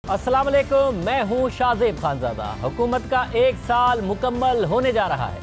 अस्सलाम वालेकुम, मैं हूं शाज़ेब खानज़ादा। हुकूमत का एक साल मुकम्मल होने जा रहा है।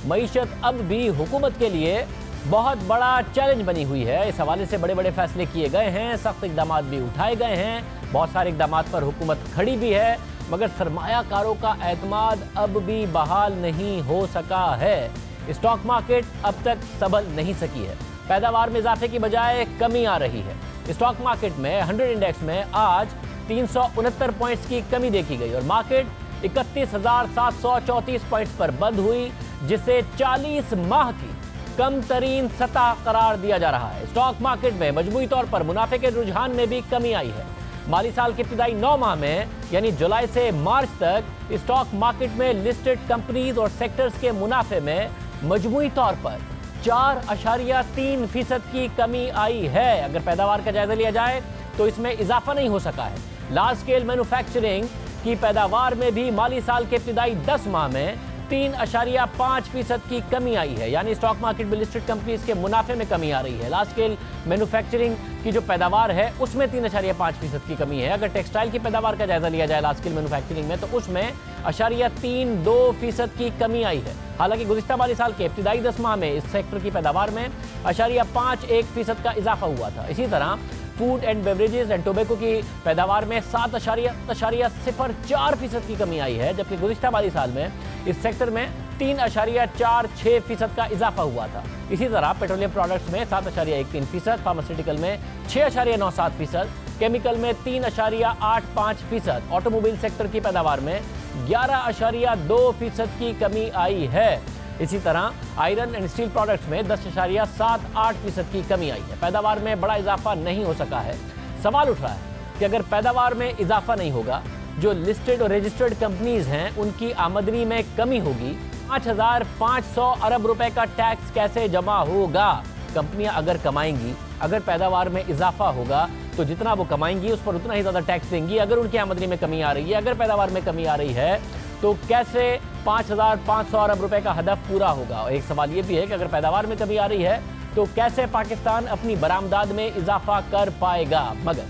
मईशत अब भी हुकूमत के लिए बहुत बड़ा चैलेंज बनी हुई है। इस हवाले से बड़े बड़े फैसले किए गए हैं, सख्त इकदाम भी उठाए गए हैं, बहुत सारे इकदाम पर हुकूमत खड़ी भी है, मगर सरमायाकारों का एतमाद अब भी बहाल नहीं हो सका है। स्टॉक मार्केट अब तक संभल नहीं सकी है। पैदावार में इजाफे की बजाय कमी आ रही है। स्टॉक मार्केट में 100 इंडेक्स में आज 369 पॉइंट्स की कमी देखी गई और मार्केट 31,734 पॉइंट्स पर बंद हुई, जिसे 40 माह की कम तरीन सतह करार दिया जा रहा है। स्टॉक मार्केट में मजमूई तौर पर मुनाफे के रुझान में भी कमी आई है। माली साल के इब्तिदाई 9 माह में यानी जुलाई से मार्च तक स्टॉक मार्केट में लिस्टेड कंपनीज और सेक्टर्स के मुनाफे में मजमूई तौर पर 4.3% की कमी आई है। अगर पैदावार का जायजा लिया जाए तो इसमें इजाफा नहीं हो सका है। लार्ज स्केल मैन्युफैक्चरिंग की पैदावार में भी माली साल के इब्तिदाई 10 माह में 3.5% की कमी आई है, यानी स्टॉक मार्केट में लिस्टेड कंपनीज के मुनाफे में कमी आ रही है। लार्ज स्केल मैन्युफैक्चरिंग की जो पैदावार है उसमें 3.5% की कमी है। अगर टेक्सटाइल की पैदावार का जायजा लिया जाए लार्ज स्केल मैन्युफैक्चरिंग में तो उसमें 0.32% की कमी आई है। हालांकि गुज़िश्ता माली साल के इब्तिदाई 10 माह में इस सेक्टर की पैदावार में 0.51% का इजाफा हुआ था। इसी तरह food and beverages and tobacco की पैदावार में 7.04% की कमी आई है, जबकि गुज़िश्ता माली साल में इस सेक्टर में 3.46% का इजाफा हुआ था। इसी तरह पेट्रोलियम प्रोडक्ट्स में 7.13%, फार्मास्यूटिकल में 6.97%, केमिकल में 3.85%, ऑटोमोबाइल सेक्टर की पैदावार में 11.2% की कमी आई है। इसी तरह आयरन एंड स्टील प्रोडक्ट्स में 10.78% की कमी आई है। पैदावार में बड़ा इजाफा नहीं हो सका है। सवाल उठ रहा है कि अगर पैदावार में इजाफा नहीं होगा, जो लिस्टेड और रजिस्टर्ड कंपनीज हैं उनकी आमदनी में कमी होगी। 5,500 अरब रुपए का टैक्स कैसे जमा होगा? कंपनियां अगर कमाएंगी, अगर पैदावार में इजाफा होगा तो जितना वो कमाएंगी उस पर उतना ही ज़्यादा टैक्स देंगी। अगर उनकी आमदनी में कमी आ रही है, अगर पैदावार में कमी आ रही है, तो कैसे 5,500 अरब रुपए का हदफ पूरा होगा? एक सवाल ये भी है कि अगर पैदावार में कमी आ रही है तो कैसे पाकिस्तान अपनी बरामदात में इजाफा कर पाएगा? मगर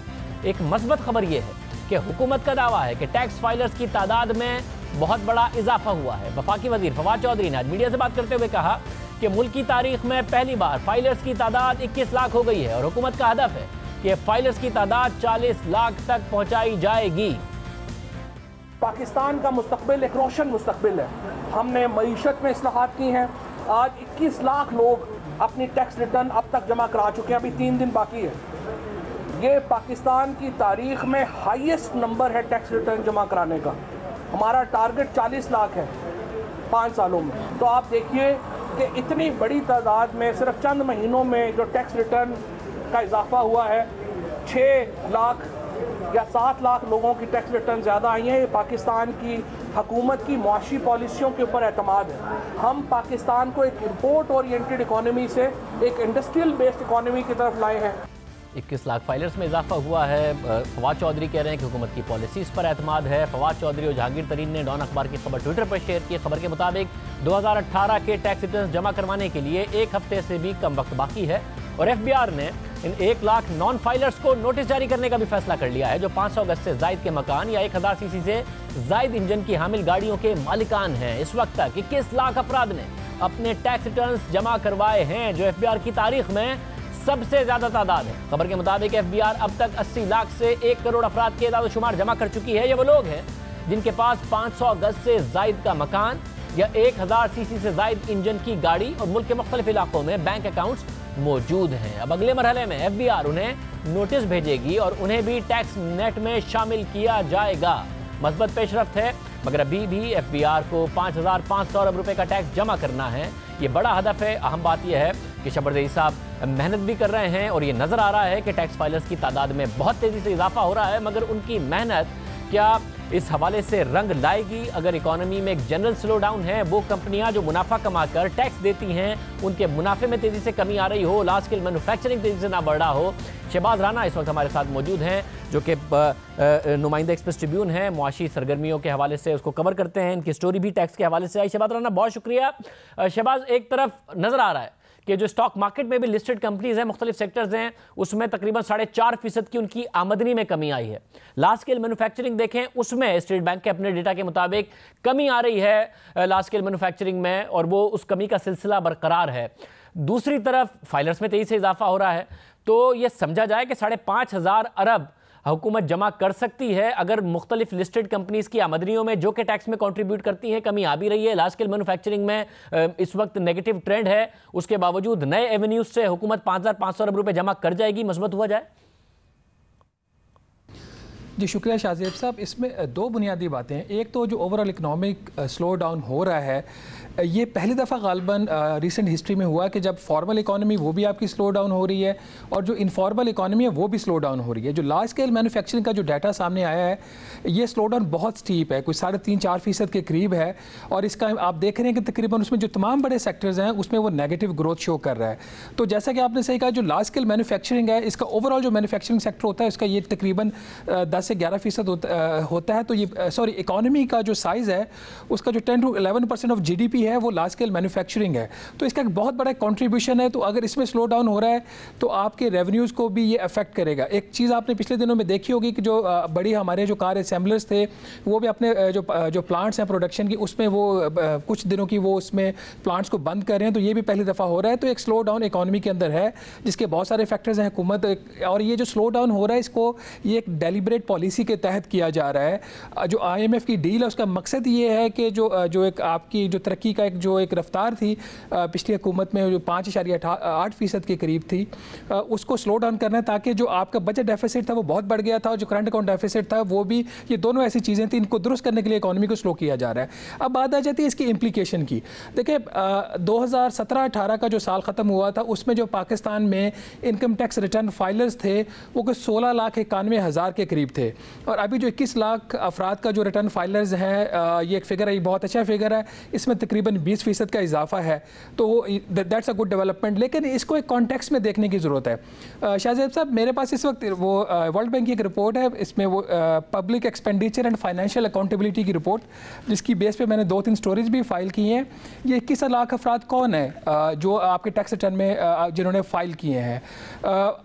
एक मस्बत खबर ये है कि हुकूमत का दावा है कि टैक्स फाइलर्स की तादाद में बहुत बड़ा इजाफा हुआ है। वफाकी वजीर फवाद चौधरी ने आज मीडिया से बात करते हुए कहा कि मुल्क की तारीख में पहली बार फाइलर्स की तादाद 21 लाख हो गई है और हुकूमत का हदफ है कि फाइलर्स की तादाद 40 लाख तक पहुंचाई जाएगी। पाकिस्तान का मुस्तकबिल एक रोशन मुस्तकबिल है। हमने मईशत में इस्लाहात की हैं। आज 21 लाख लोग अपनी टैक्स रिटर्न अब तक जमा करा चुके हैं, अभी 3 दिन बाकी है। ये पाकिस्तान की तारीख में हाईएस्ट नंबर है टैक्स रिटर्न जमा कराने का। हमारा टारगेट 40 लाख है 5 सालों में। तो आप देखिए कि इतनी बड़ी तादाद में सिर्फ चंद महीनों में जो टैक्स रिटर्न का इजाफा हुआ है, 6 लाख या 7 लाख लोगों की टैक्स रिटर्न ज़्यादा आई हैं। ये पाकिस्तान की हुकूमत की मुआशी पॉलिसियों के ऊपर एतमाद है। हम पाकिस्तान को एक इम्पोर्ट ओरिएंटेड इकॉनमी से एक इंडस्ट्रियल बेस्ड इकॉनमी की तरफ लाए हैं। 21 लाख फाइलर्स में इजाफा हुआ है। फवाद चौधरी कह रहे हैं कि हुकूमत की पॉलिसीज़ पर एतमाद है। फवाद चौधरी और जहांगीर तरीन ने डॉन अखबार की खबर ट्विटर पर शेयर की। खबर के मुताबिक 2018 के टैक्स रिटर्न जमा करवाने के लिए 1 हफ्ते से भी कम वक्त बाकी है और FBI ने इन 1 लाख नॉन फाइलर्स को नोटिस जारी करने का भी फैसला कर लिया है, जो 500 गज से जायद के मकान या 1000 सीसी से जायद इंजन की हामिल गाड़ियों के मालिकान हैं। इस वक्त तक 21 लाख अफराद ने अपने टैक्स रिटर्न्स जमा करवाए हैं, जो FBI की तारीख में सबसे ज्यादा तादाद है। खबर के मुताबिक FBI अब तक 80 लाख से 1 करोड़ अफराद के एदाद शुमार जमा कर चुकी है। ये वो लोग हैं जिनके पास 500 गज से जायद का मकान या 1000 सीसी से जायद इंजन की गाड़ी और मुल्क के मुख्तलिफ इलाकों में बैंक अकाउंट्स मौजूद हैं। अब अगले मरहले में FBI उन्हें नोटिस भेजेगी और उन्हें भी टैक्स नेट में शामिल किया जाएगा। मस्बत पेशरफ्त है, मगर अभी भी FBI को 5,500 अरब रुपए का टैक्स जमा करना है। ये बड़ा हदफ है। अहम बात यह है कि शबरदई साहब मेहनत भी कर रहे हैं और ये नज़र आ रहा है कि टैक्स फाइलर्स की तादाद में बहुत तेज़ी से इजाफा हो रहा है, मगर उनकी मेहनत क्या इस हवाले से रंग लाएगी? अगर इकॉनमी में एक जनरल स्लो डाउन है, वो कंपनियां जो मुनाफा कमाकर टैक्स देती हैं उनके मुनाफे में तेज़ी से कमी आ रही हो, लार्ज स्केल मैन्युफैक्चरिंग तेज़ी से ना बढ़ रहा हो। शहबाज राना इस वक्त हमारे साथ मौजूद हैं, जो कि नुमाइंदा एक्सप्रेस ट्रिब्यून है, मुआशी सरगर्मियों के हवाले से उसको कवर करते हैं। इनकी स्टोरी भी टैक्स के हवाले से आई। शहबाज राना बहुत शुक्रिया। शहबाज, एक तरफ नज़र आ रहा है कि जो स्टॉक मार्केट में भी लिस्टेड कंपनीज हैं, मुख्तलिफ सेक्टर्स हैं, उसमें तकरीबन 4.5% की उनकी आमदनी में कमी आई है। लार्ज स्केल मैन्युफैक्चरिंग देखें, उसमें स्टेट बैंक के अपने डेटा के मुताबिक कमी आ रही है लार्ज स्केल मैन्युफैक्चरिंग में, और वो उस कमी का सिलसिला बरकरार है। दूसरी तरफ फाइलर्स में तेजी से इजाफा हो रहा है, तो यह समझा जाए कि 5,500 अरब हुकूमत जमा कर सकती है अगर मुख्तलिफ लिस्टेड कंपनीज की आमदनियों में जो कि टैक्स में कंट्रीब्यूट करती हैं कमी आ भी रही है। लार्ज स्केल मैन्युफैक्चरिंग में इस वक्त नेगेटिव ट्रेंड है, उसके बावजूद नए एवेन्यूज से हुकूमत 5,500 अरब रुपए जमा कर जाएगी, मजबूत हुआ जाए। जी शुक्रिया शाहजेब साहब। इसमें दो बुनियादी बातें हैं। एक तो जो ओवरऑल इकनॉमिक स्लो डाउन हो रहा है, ये पहली दफ़ा गालबन रिसेंट हिस्ट्री में हुआ कि जब फॉर्मल इकॉनमी वो भी आपकी स्लो डाउन हो रही है और जो इनफॉर्मल इकॉनमी है वो भी स्लो डाउन हो रही है। जो लार्ज स्केल मैन्युफैक्चरिंग का जो डाटा सामने आया है, ये स्लो डाउन बहुत स्टीप है, कुछ 3.5-4% के करीब है, और इसका आप देख रहे हैं कि तकरीबन उसमें जो तमाम बड़े सेक्टर्स हैं उसमें वो नेगेटिव ग्रोथ शो कर रहा है। तो जैसा कि आपने सही कहा, जो लार्ज स्केल मैन्युफैक्चरिंग है, इसका ओवरऑल जो मैन्युफैक्चरिंग सेक्टर होता है उसका ये तकरीबन 10 से 11% होता है। तो ये इकॉनमी का जो साइज़ है उसका जो 10 to 11% ऑफ GDP है वो लार्ज स्केल मैन्युफैक्चरिंग है। तो इसका एक बहुत बड़ा कंट्रीब्यूशन है। तो अगर इसमें स्लो डाउन हो रहा है तो आपके रेवेन्यूज़ को भी ये अफेक्ट करेगा। एक चीज़ आपने पिछले दिनों में देखी होगी कि जो बड़ी हमारे जो कार असेंबलर्स थे वो भी अपने जो प्लांट्स हैं प्रोडक्शन की, उसमें वो कुछ दिनों की वो उसमें प्लांट्स को बंद कर रहे हैं। तो ये भी पहली दफ़ा हो रहा है। तो एक स्लो डाउन इकॉनमी के अंदर है जिसके बहुत सारे फैक्टर्स हैं हुकूमत, और ये जो स्लो डाउन हो रहा है इसको ये एक डेलिब्रेट पॉलिसी के तहत किया जा रहा है। जो IMF की डील है उसका मकसद ये है कि जो एक आपकी जो तरक्की का एक रफ्तार थी पिछली हुकूमत में जो 5.8% के करीब थी, उसको स्लो डाउन करना है ताकि जो आपका बजट डेफिसिट था वो बहुत बढ़ गया था और जो करंट अकाउंट डेफिसिट था वो भी, ये दोनों ऐसी चीज़ें थी, इनको दुरुस्त करने के लिए इकॉनमी को स्लो किया जा रहा है। अब बात आ जाती है इसकी इम्प्लीकेशन की। देखिए 2017-18 का जो साल ख़त्म हुआ था उसमें जो पाकिस्तान में इनकम टैक्स रिटर्न फाइलर्स थे वो कुछ 16,91,000 के करीब थे, और अभी जो 21 लाख अफराद का जो रिटर्न फाइलर्स हैं, ये एक फिगर है, ये बहुत अच्छा फिगर है, इसमें तकरीबन 20% का इजाफा है। तो दैट्स अ गुड डेवलपमेंट, लेकिन इसको एक कॉन्टेक्स्ट में देखने की ज़रूरत है। शाहजेब साहब, मेरे पास इस वक्त वो वर्ल्ड बैंक की एक रिपोर्ट है, इसमें वो public expenditure and financial accountability की रिपोर्ट, जिसकी बेस पे मैंने 2-3 स्टोरीज भी फाइल की हैं। ये 21 लाख अफराद कौन है जो आपके टैक्स रिटर्न में जिन्होंने फ़ाइल किए हैं।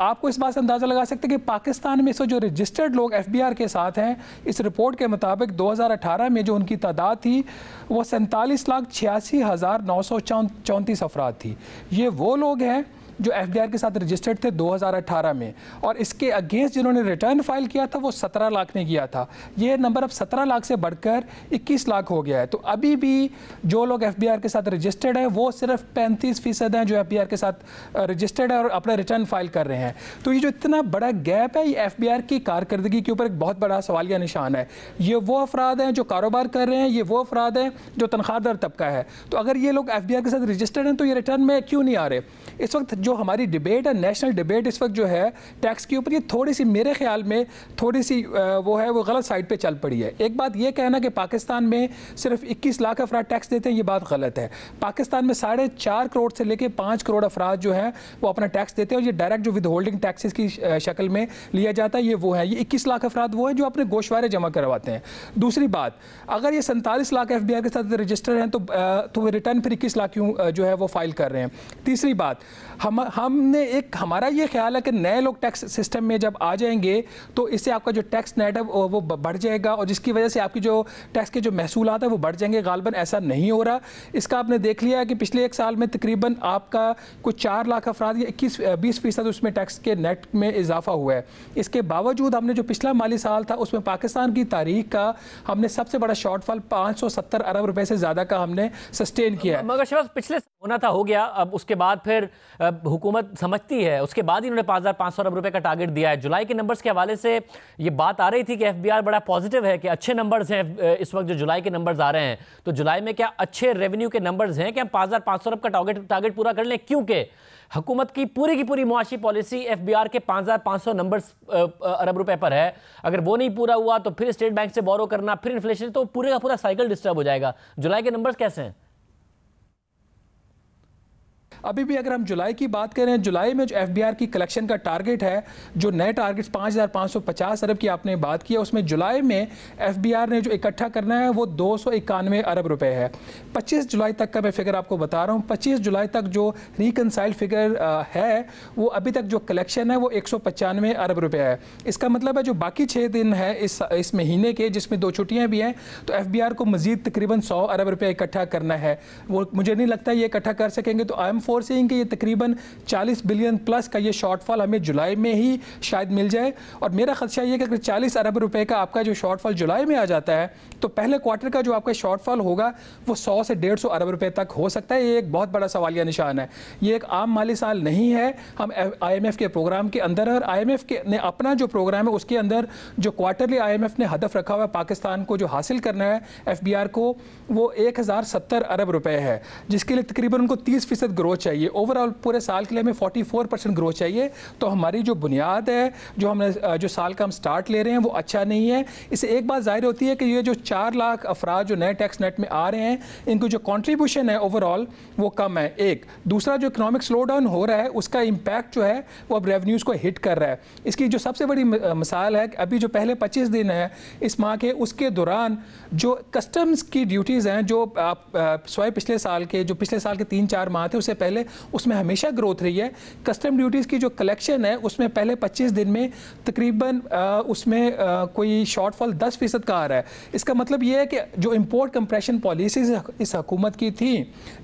आपको इस बात से अंदाज़ा लगा सकते हैं कि पाकिस्तान में जो रजिस्टर्ड लोग FBR के साथ हैं, इस रिपोर्ट के मुताबिक 2018 में जो उनकी तादाद थी वो 47,86,934 अफराद थी। ये वो लोग हैं जो FBR के साथ रजिस्टर्ड थे 2018 में, और इसके अगेंस्ट जिन्होंने रिटर्न फाइल किया था वो 17 लाख ने किया था। ये नंबर अब 17 लाख से बढ़कर 21 लाख हो गया है। तो अभी भी जो लोग FBR के साथ रजिस्टर्ड हैं वो सिर्फ 35% हैं जो FBR के साथ रजिस्टर्ड है और अपना रिटर्न फाइल कर रहे हैं। तो ये जो इतना बड़ा गैप है, ये FBR की कारकर्दगी के ऊपर एक बहुत बड़ा सवालिया निशान है। ये वो अफराद हैं जो कारोबार कर रहे हैं, ये वो अफराद हैं जो तनख्वाहदार तबका है। तो अगर ये लोग FBR के साथ रजिस्टर्ड हैं तो ये रिटर्न में क्यों नहीं आ रहे? इस वक्त जो हमारी डिबेट है, नेशनल डिबेट इस वक्त जो है टैक्स के ऊपर, ये थोड़ी सी मेरे ख्याल में थोड़ी सी वो गलत साइड पे चल पड़ी है। एक बात ये कहना कि पाकिस्तान में सिर्फ 21 लाख अफराद टैक्स देते हैं, ये बात गलत है। पाकिस्तान में 4.5 करोड़ से लेकर 5 करोड़ अफराद जो हैं वो अपना टैक्स देते हैं, और ये डायरेक्ट जो विद होल्डिंग टैक्सेस की शक्ल में लिया जाता है, ये वो है। ये 21 लाख अफराद वो हैं जो अपने गोशवारे जमा करवाते हैं। दूसरी बात, अगर ये 47 लाख FBR के साथ रजिस्टर हैं तो रिटर्न फिर 21 लाख क्यों जो है वो फाइल कर रहे हैं? तीसरी बात, हमारा ये ख्याल है कि नए लोग टैक्स सिस्टम में जब आ जाएंगे तो इससे आपका जो टैक्स नेट है वो बढ़ जाएगा, और जिसकी वजह से आपकी जो टैक्स के जो महसूलात है वो बढ़ जाएंगे। गालबन ऐसा नहीं हो रहा। इसका आपने देख लिया कि पिछले एक साल में तकरीबन आपका कुछ 4 लाख अफराद या 20% उसमें टैक्स के नेट में इजाफा हुआ है। इसके बावजूद हमने जो पिछला माली साल था उसमें पाकिस्तान की तारीख का हमने सबसे बड़ा शॉर्टफॉल 570 अरब रुपए से ज़्यादा का हमने सस्टेन किया है। मगर शहबाज, पिछले होना था हो गया, अब उसके बाद फिर हुकूमत समझती है, उसके बाद ही इन्होंने 5,500 अरब रुपए का टारगेट दिया है। जुलाई के नंबर्स के हवाले से ये बात आ रही थी कि FBR बड़ा पॉजिटिव है कि अच्छे नंबर्स हैं इस वक्त जो जुलाई के नंबर्स आ रहे हैं। तो जुलाई में क्या अच्छे रेवेन्यू के नंबर्स हैं कि हम 5,500 अरब का टारगेट पूरा कर लें? क्योंकि हुकूमत की पूरी मुआशी पॉलिसी FBR के 5,500 अरब रुपए पर है। अगर वो नहीं पूरा हुआ तो फिर स्टेट बैंक से बोरो करना, फिर इन्फ्लेशन, तो पूरे का पूरा साइकिल डिस्टर्ब हो जाएगा। जुलाई के नंबर्स कैसे हैं? अभी भी अगर हम जुलाई की बात करें, जुलाई में जो FBR की कलेक्शन का टारगेट है, जो नए टारगेट्स 5,550 अरब की आपने बात की है, उसमें जुलाई में FBR ने जो इकट्ठा करना है वो 291 अरब रुपए है। 25 जुलाई तक का मैं फिगर आपको बता रहा हूँ। 25 जुलाई तक जो रिकनसाइल्ड फिगर है वो अभी तक जो कलेक्शन है वो 195 अरब रुपए है। इसका मतलब है जो बाकी 6 दिन है इस महीने के, जिसमें 2 छुट्टियां भी हैं, तो FBR को मजीद तकरीबन 100 अरब रुपए इकट्ठा करना है। वो मुझे नहीं लगता ये इकट्ठा कर सकेंगे, तो आई एम फोरसीइंग कि ये तकरीबन 40 बिलियन प्लस का ये शॉर्टफॉल हमें जुलाई में ही शायद मिल जाए। और मेरा खदशा ये कि अगर 40 अरब रुपए का आपका जो शॉर्टफॉल जुलाई में आ जाता है तो पहले क्वार्टर का जो आपका शॉर्टफॉल होगा वो 100 से 150 अरब रुपए तक हो सकता है। ये एक बहुत बड़ा सवालिया निशान है। ये एक आम माली साल नहीं है। हम IMF के प्रोग्राम के अंदर, और IMF ने अपना जो प्रोग्राम है उसके अंदर जो क्वार्टरली IMF ने हदफ रखा हुआ है पाकिस्तान को जो हासिल करना है FBR को, वो 1070 अरब रुपए है, जिसके लिए तकरीबन उनको 30% ग्रोथ चाहिए। ओवरऑल पूरे साल के लिए हमें 44% ग्रोथ चाहिए। तो हमारी जो बुनियाद है, जो साल का हम स्टार्ट ले रहे हैं, वो अच्छा नहीं है। इससे एक बात जाहिर होती है कि ये जो 4 लाख अफराद जो नए टैक्स नेट में आ रहे हैं, इनको जो कॉन्ट्रीब्यूशन है ओवरऑल वो कम है। एक दूसरा, जो इकोनॉमिक स्लो डाउन हो रहा है उसका इम्पैक्ट जो है वो अब रेवेन्यूज़ को हिट कर रहा है। इसकी जो सबसे बड़ी मिसाल है कि अभी जो पहले 25 दिन है इस माह के, उसके दौरान जो कस्टम्स की ड्यूटीज़ हैं, जो पिछले साल के 3-4 माह थे उससे पहले, उसमें हमेशा ग्रोथ रही है। कस्टम ड्यूटीज़ की जो कलेक्शन है उसमें पहले 25 दिन में तकरीबन उसमें कोई शॉर्टफॉल 10% का आ रहा है। इसका मतलब ये है कि जो इम्पोर्ट कंप्रेशन पॉलिसीज इस हुकूमत की थी,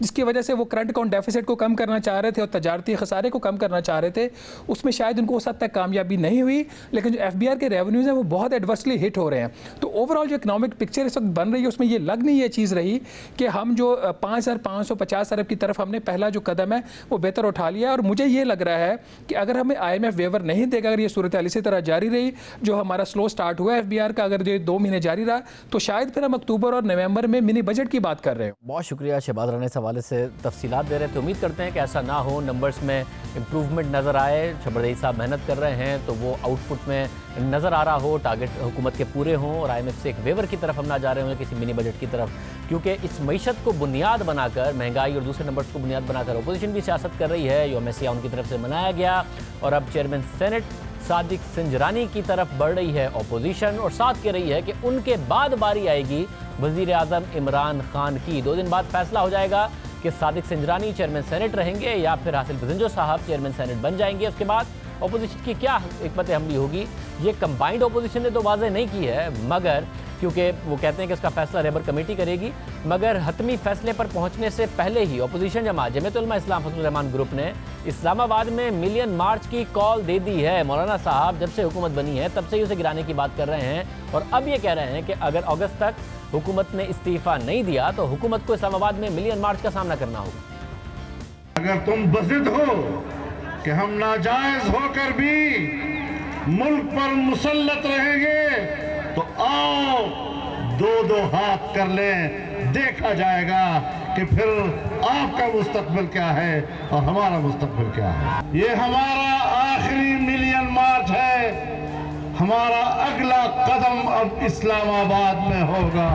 जिसकी वजह से वो करंट अकाउंट डेफिसिट को कम करना चाह रहे थे और तजारती खसारे को कम करना चाह रहे थे, उसमें शायद उनको उस हद तक कामयाबी नहीं हुई। लेकिन जो FBR के रेवेन्यूज़ हैं वो बहुत एडवर्सली हिट हो रहे हैं। तो ओवरऑल जो इकोनॉमिक पिक्चर इस वक्त बन रही है उसमें ये लग नहीं ये चीज़ रही कि हम जो 5,550 अरब की तरफ हमने पहला जो कदम है वो बेहतर उठा लिया। और मुझे ये लग रहा है कि अगर हमें IMF वेवर नहीं देगा, अगर ये सूरत हाल इसी तरह जारी रही, जो हमारा स्लो स्टार्ट हुआ FBR का, अगर जो 2 महीने जारी रहा, तो शायद फिर हम अक्टूबर और नवंबर में मिनी बजट की बात कर रहे हैं। बहुत शुक्रिया शहबाज राना, इस हवाले से तफसीलात दे रहे थे। उम्मीद करते हैं कि ऐसा ना हो, नंबर्स में इम्प्रूवमेंट नज़र आए। शहबाज साहब मेहनत कर रहे हैं तो वो आउटपुट में नज़र आ रहा हो, टारगेट हुकूमत के पूरे हों और IMF से एक वेवर की तरफ हम ना जा रहे हों किसी मिनी बजट की तरफ, क्योंकि इस मईशत को बुनियाद बनाकर, महंगाई और दूसरे नंबर्स को बुनियाद बनाकर अपोजिशन भी सियासत कर रही है। यौम सियाह उनकी तरफ से मनाया गया और अब चेयरमैन सेनेट सादिक सिंजरानी की तरफ बढ़ रही है अपोजिशन, और साथ कह रही है कि उनके बाद बारी आएगी वज़ीर आज़म इमरान खान की। 2 दिन बाद फैसला हो जाएगा कि सादिक सिंजरानी चेयरमैन सेनेट रहेंगे या फिर हासिल बजिंजो साहब चेयरमैन सेनेट बन जाएंगे। उसके बाद अपोजिशन की क्या हिकमत अमली होगी, ये कंबाइंड अपोजिशन ने तो वाज़ेह नहीं की है, मगर क्योंकि वो कहते हैं कि इसका फैसला लेबर कमेटी करेगी, मगर हतमी फैसले पर पहुंचने से पहले ही अपोजिशन जमात जमीयत उलमा इस्लाम फजलुर रहमान ग्रुप ने इस्लामाबाद में मिलियन मार्च की कॉल दे दी है। मौलाना साहब जब से हुकूमत बनी है तब से ही उसे गिराने की बात कर रहे हैं और अब ये कह रहे हैं कि अगर अगस्त तक हुकूमत ने इस्तीफा नहीं दिया तो हुकूमत को इस्लामाबाद में मिलियन मार्च का सामना करना होगा। अगर तुम बज़िद हो कि हम नाजायज होकर भी मुल्क पर मुसल्लत रहेंगे तो आओ 2-2 हाथ कर लें, देखा जाएगा कि फिर आपका मुस्तकबिल क्या है और हमारा मुस्तकबिल क्या है। ये हमारा आखिरी मिलियन मार्च है। हमारा अगला कदम अब इस्लामाबाद में होगा।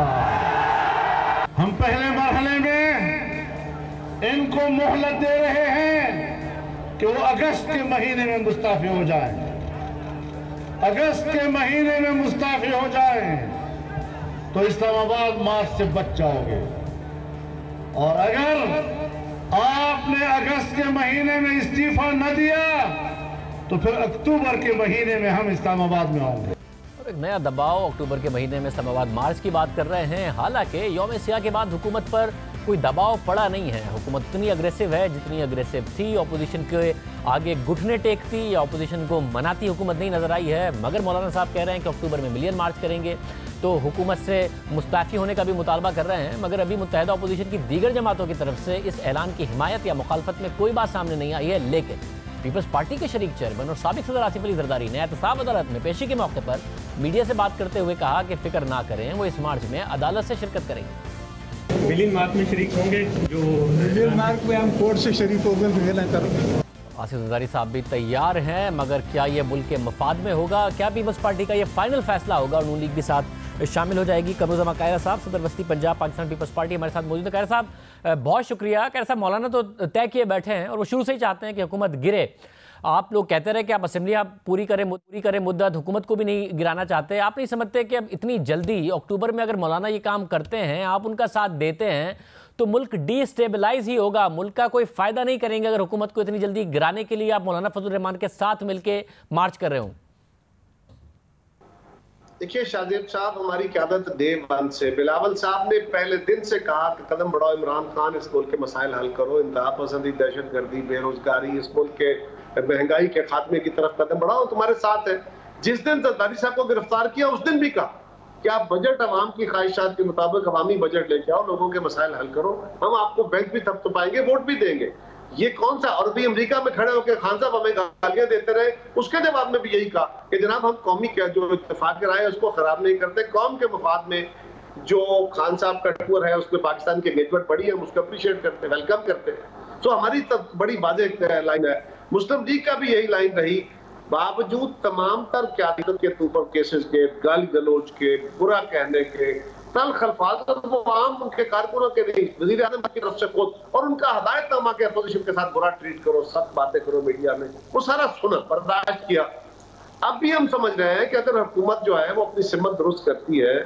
हम पहले मरहले में इनको मोहलत दे रहे हैं कि वो अगस्त के महीने में मुस्ताफी हो जाए। अगस्त के महीने में मुस्ताफी हो जाए तो इस्लामाबाद मार्च से बच जाओगे, और अगर आपने अगस्त के महीने में इस्तीफा न दिया तो फिर अक्टूबर के महीने में हम इस्लामाबाद में होंगे। एक नया दबाव, अक्टूबर के महीने में इस्लामाबाद मार्च की बात कर रहे हैं। हालांकि यौम सियाह के बाद हुकूमत पर कोई दबाव पड़ा नहीं है। हुकूमत इतनी अग्रेसिव है जितनी अग्रेसिव थी। अपोजिशन के आगे घुटने टेकती या अपोजिशन को मनाती हुकूमत नहीं नजर आई है, मगर मौलाना साहब कह रहे हैं कि अक्टूबर में मिलियन मार्च करेंगे, तो हुकूमत से मुस्ताफ़ी होने का भी मुतालबा कर रहे हैं। मगर अभी मुत्तहिदा अपोजिशन की दीगर जमातों की तरफ से इस ऐलान की हिमायत या मुखालफत में कोई बात सामने नहीं आई है। लेकिन पीपल्स पार्टी के शरीक चेयरमैन और साबिक सदर आसिफ अली जरदारी ने एहतसाब अदालत में पेशी के मौके पर मीडिया से बात करते हुए कहा कि फिक्र ना करें, वो इस मार्च में अदालत से शिरकत करेंगे। मिलियन मार्च में शरीक होंगे, जो मिलियन मार्च में हम कोर्ट से शरीक होंगे, फिक्र ना करें। आसिफ जरदारी साहब भी तैयार हैं, मगर क्या ये मुल्क के मफाद में होगा? क्या पीपल्स पार्टी का ये फाइनल फैसला होगा? नून लीग भी साथ शामिल हो जाएगी। कमरुज़्ज़मा कायरा साहब, सदर वस्ती पंजाब पाकिस्तान पीपल्स पार्टी, हमारे साथ मौजूद है। कायरा साहब बहुत शुक्रिया। कायरा साहब, मौलाना तो तय किए बैठे हैं और वो शुरू से ही चाहते हैं कि हुकूमत गिरे। आप लोग कहते रहे कि आप असेंबली आप पूरी करें मुद्दत, हुकूमत को भी नहीं गिराना चाहते। आप नहीं समझते कि अब इतनी जल्दी अक्टूबर में अगर मौलाना ये काम करते हैं, आप उनका साथ देते हैं, तो मुल्क डिस्टेबलाइज ही होगा, मुल्क का कोई फायदा नहीं करेंगे अगर हुकूमत को इतनी जल्दी गिराने के लिए आप मौलाना फजल रहमान के साथ मिलकर मार्च कर रहे हो? देखिए शाहजेब साहब, हमारी क़यादत डे वन से बिलावल साहब ने पहले दिन से कहा कि कदम बढ़ाओ इमरान खान, इस मुल्क के मसाइल हल करो, इंतहा पसंदी, दहशतगर्दी, बेरोजगारी, इस मुल्क के महंगाई के खात्मे की तरफ कदम बढ़ाओ, तुम्हारे साथ है। जिस दिन जरदारी साहब को गिरफ्तार किया उस दिन भी कहा कि आप बजट अवाम की ख्वाहिशात के मुताबिक अवामी बजट लेके आओ, लोगों के मसाइल हल करो, हम आपको बैंक भी थपथपाएंगे, वोट भी देंगे। ये कौन सा, और भी अमेरिका में खड़े होकर खान साहब हमें गालियां देते रहे, उसके जवाब में भी यही कहा कि जनाब हम कौमी जो इत्तेफाक राय है उसको खराब नहीं करते, कौम के मफाद में जो खान साहब का टूर है उसमें पाकिस्तान की एंगेजमेंट पड़ी है, हम उसको अप्रिशिएट करते हैं, वेलकम करते हैं। तो हमारी तब बड़ी वाज़ेह लाइन है। मुस्लिम लीग का भी यही लाइन रही, बावजूद तमाम तर क़यादत के ऊपर केसेस के, गाली गलोच के, बुरा कहने के, तल्ख अल्फाज, वो आम उनके कारकुनों के नहीं, वज़ीर आज़म की तरफ से खुद, और उनका हदायतनामा के अपोजिशन के साथ बुरा ट्रीट करो, सख्त बातें करो मीडिया में, वो सारा सुना, बर्दाश्त किया। अब भी हम समझ रहे हैं कि अगर हुकूमत जो है वो अपनी सिमत दुरुस्त करती है,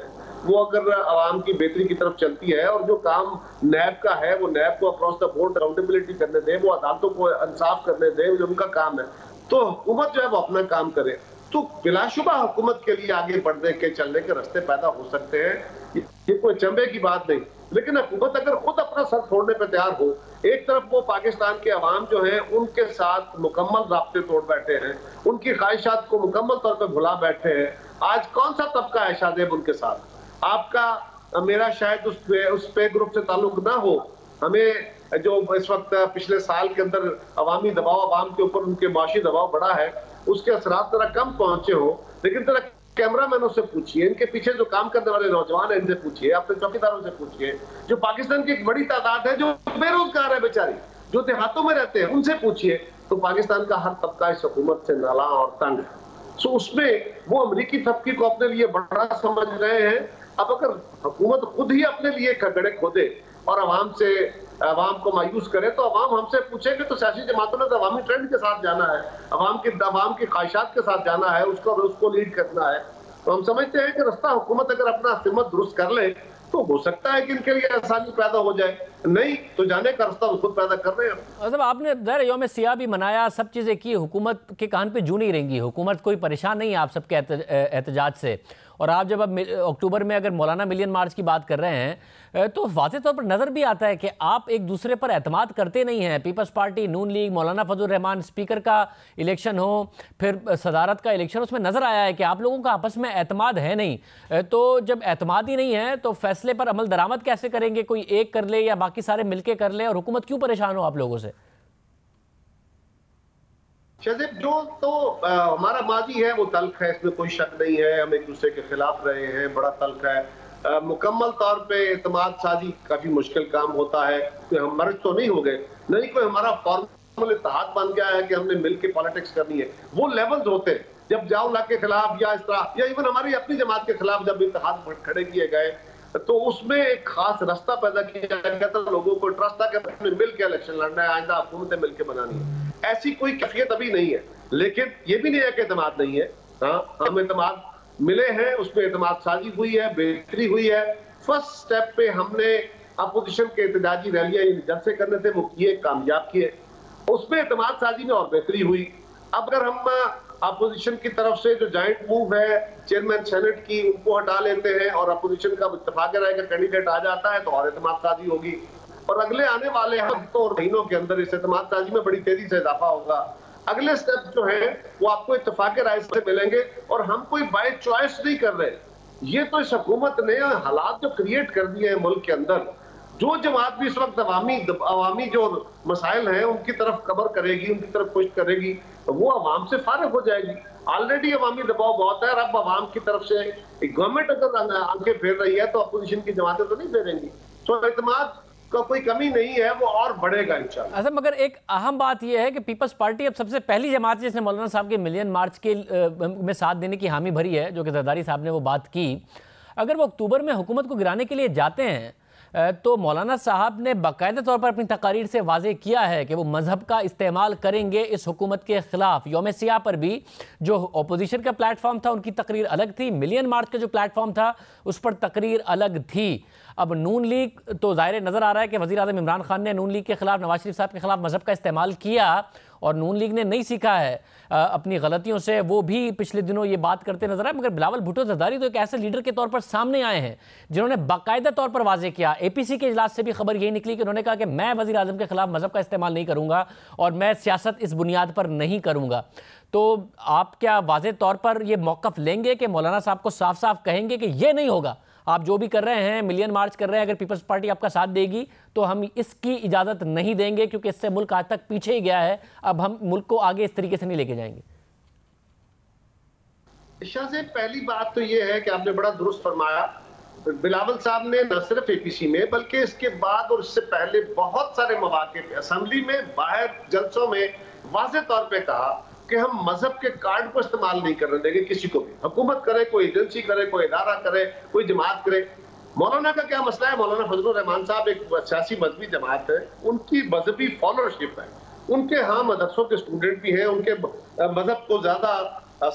वो अगर आवाम की बेहतरी की तरफ चलती है, और जो काम नैब का है वो नैब को अक्रॉस द बोर्ड अकाउंटेबिलिटी करने दे, वो अदालतों को इंसाफ करने दे, जो उनका काम है, तो हुकूमत जो है वो अपना काम करे, तो बिलाशुबा हुकूमत के लिए आगे बढ़ने के चलने के रास्ते पैदा हो सकते हैं। ये कोई चंबे की बात नहीं, लेकिन हुकूमत अगर खुद अपना सर छोड़ने पर तैयार हो, एक तरफ वो पाकिस्तान के अवाम जो है उनके साथ मुकम्मल राब्ते तोड़ बैठे हैं, उनकी ख्वाहिशात को मुकम्मल तौर पर भुला बैठे हैं। आज कौन सा तबका है शाहजेब उनके साथ? आपका मेरा शायद उस पे ग्रुप से ताल्लुक ना हो, हमें जो इस वक्त पिछले साल के अंदर अवामी दबाव अवाम के ऊपर उनके माशी दबाव बढ़ा है, उसके असरात जरा कम पहुंचे हो, लेकिन जरा कैमरा मैनों से पूछिए, इनके पीछे जो काम करने वाले नौजवान हैं इनसे पूछिए, अपने चौकीदारों से पूछिए, जो पाकिस्तान की एक बड़ी तादाद है जो बेरोजगार है बेचारी, जो देहातों में रहते हैं, उनसे पूछिए, तो पाकिस्तान का हर तबका इस हुकूमत से नाला और तंग है। सो उसमें वो अमरीकी तबके को अपने लिए बड़ा समझ रहे हैं। अब अगर हुकूमत खुद ही अपने लिए खगड़े खोदे और अवाम को मायूस करे, तो अवाम हमसे पूछेंगे तो सियासी जमातों ने तो अवामी ट्रेंड के साथ जाना है, अवाम की ख्वाहिशात के साथ जाना है, उसको लीड करना है। तो हम समझते हैं कि रास्ता हुकूमत अगर अपना सिमत दुरुस्त कर ले तो हो सकता है कि इनके लिए आसानी पैदा हो जाए, नहीं तो जाने का रास्ता खुद पैदा कर रहे हैं। मतलब आपने ज़रा यौम सियाह भी मनाया, सब चीज़ें की, हुकूमत के कान पे जू नहीं रहेंगी, हुकूमत कोई परेशान नहीं है आप सबके एहतजाज से। और आप जब अब अक्टूबर में अगर मौलाना मिलियन मार्च की बात कर रहे हैं, तो वाज़ेह तौर पर नज़र भी आता है कि आप एक दूसरे पर एतमाद करते नहीं हैं। पीपल्स पार्टी, नून लीग, मौलाना फजल रहमान, स्पीकर का इलेक्शन हो, फिर सदारत का इलेक्शन, उसमें नज़र आया है कि आप लोगों का आपस में एतमाद है नहीं। तो जब एतमाद ही नहीं है तो फैसले पर अमल दरामद कैसे करेंगे? कोई एक कर ले या बाकी सारे मिलके कर ले, और हुकूमत क्यों परेशान हो आप लोगों से? शाहजेब, जो तो हमारा माजी है वो तल्ख है, इसमें कोई शक नहीं है, हम एक दूसरे के खिलाफ रहे हैं, बड़ा तल्ख है। मुकम्मल तौर पे इत्तेमाद साजी काफी मुश्किल काम होता है, हम मर्ज तो नहीं हो गए, नहीं कोई हमारा फॉर्मल इत्तेहाद बन गया है कि हमने मिलके पॉलिटिक्स करनी है। वो लेवल्स होते हैं जब जाओला के खिलाफ या इस तरह, या इवन हमारी अपनी जमात के खिलाफ जब इत्तेहाद खड़े किए गए, तो उसमें एक खास रास्ता पैदा किया गया था, लोगों को ट्रस्ट था कि मिलकर इलेक्शन लड़ना है, आइंदा हुकूमतें मिलकर बनानी है। ऐसी कोई कैफियत अभी नहीं है, लेकिन ये भी नहीं है कि एतमाद नहीं है। हाँ, हम एतमाद मिले हैं, उसमें एतमाद साजी हुई है, बेहतरी हुई है। फर्स्ट स्टेप पे हमने अपोजिशन के एहतजाजी रैलियां जलसे करने थे, वो किए, कामयाब किए, उसमें एतमाद साजी में और बेहतरी हुई। अब अगर हम अपोजिशन की तरफ से जो जॉइंट मूव है चेयरमैन सेनेट की, उनको हटा लेते हैं और अपोजिशन का इत्तेफाक राय का कैंडिडेट आ जाता है, तो और एतमाद साजी होगी, और अगले आने वाले हफ्तों और महीनों के अंदर इस एतमाद साजी में बड़ी तेजी से इजाफा होगा। अगले स्टेप जो है वो आपको इत्तेफाक राय से मिलेंगे, और हम कोई बाय चॉइस नहीं कर रहे। ये तो इस हुकूमत ने हालात जो क्रिएट कर दिए हैं मुल्क के अंदर, जो जमात भी इस वक्त अवामी जो मसाइल हैं उनकी तरफ कवर करेगी, उनकी तरफ पुश करेगी, वो अवाम से फारिग हो जाएगी। ऑलरेडी अवामी दबाव बहुत है, और अब अवाम की तरफ से गवर्नमेंट अगर आंखें फेर रही है तो अपोजिशन की जमातें तो नहीं फेरेंगी। तो एतमाद का कोई कमी नहीं है, वो और बढ़ेगा इंशाल्लाह। अच्छा, मगर एक अहम बात यह है कि पीपल्स पार्टी अब सबसे पहली जमात जिसने मौलाना साहब के मिलियन मार्च के में साथ देने की हामी भरी है, जो कि जरदारी साहब ने वो बात की। अगर वो अक्टूबर में हुकूमत को गिराने के लिए जाते हैं तो मौलाना साहब ने बाकायदा तौर पर अपनी तकारीर से वाज़े किया है कि वो मजहब का इस्तेमाल करेंगे इस हुकूमत के खिलाफ। यौम सियाह पर भी जो अपोजिशन का प्लेटफॉर्म था उनकी तकरीर अलग थी, मिलियन मार्च का जो प्लेटफॉर्म था उस पर तकरीर अलग थी। अब नून लीग तो ज़ाहिर नज़र आ रहा है कि वज़ीर आज़म इमरान खान ने नून लीग के खिलाफ, नवाज शरीफ साहब के खिलाफ मजहब का इस्तेमाल किया और नून लीग ने नहीं सीखा है अपनी गलतियों से। वो भी पिछले दिनों ये बात करते नजर आए, मगर बिलावल भुट्टो जरदारी तो एक ऐसे लीडर के तौर पर सामने आए हैं जिन्होंने बाकायदा तौर पर वाजे किया। APC के इजलास से भी खबर यही निकली कि उन्होंने कहा कि मैं वज़ीर आज़म के खिलाफ मजहब का इस्तेमाल नहीं करूंगा और मैं सियासत इस बुनियाद पर नहीं करूंगा। तो आप क्या वाजे तौर पर ये मौक़िफ़ लेंगे कि मौलाना साहब को साफ साफ कहेंगे कि ये नहीं होगा, आप जो भी कर रहे हैं, मिलियन मार्च कर रहे हैं, अगर पीपल्स पार्टी आपका साथ देगी तो हम इसकी इजाज़त नहीं देंगे क्योंकि इससे मुल्क आज तक पीछे ही गया है, अब हम मुल्क को आगे इस तरीके से नहीं लेके जाएंगे? शाह से पहली बात तो ये है कि आपने बड़ा दुरुस्त फरमाया, बिलावल साहब ने न सिर्फ APC में बल्कि इसके बाद और इससे पहले बहुत सारे मौके पे असेंबली में, बाहर जलसों में वाज़ेह तौर पे कहा कि हम मजहब के कार्ड को इस्तेमाल नहीं करने देंगे किसी को भी। हुकूमत करे, कोई एजेंसी करे, कोई इदारा करे, कोई जमात करे। मौलाना का क्या मसला है? मौलाना फजलुर रहमान साहब एक सियासी मजहबी जमात है, उनकी मजहबी फॉलोअरशिप है, उनके यहाँ मदरसों के स्टूडेंट भी हैं, उनके मजहब को ज्यादा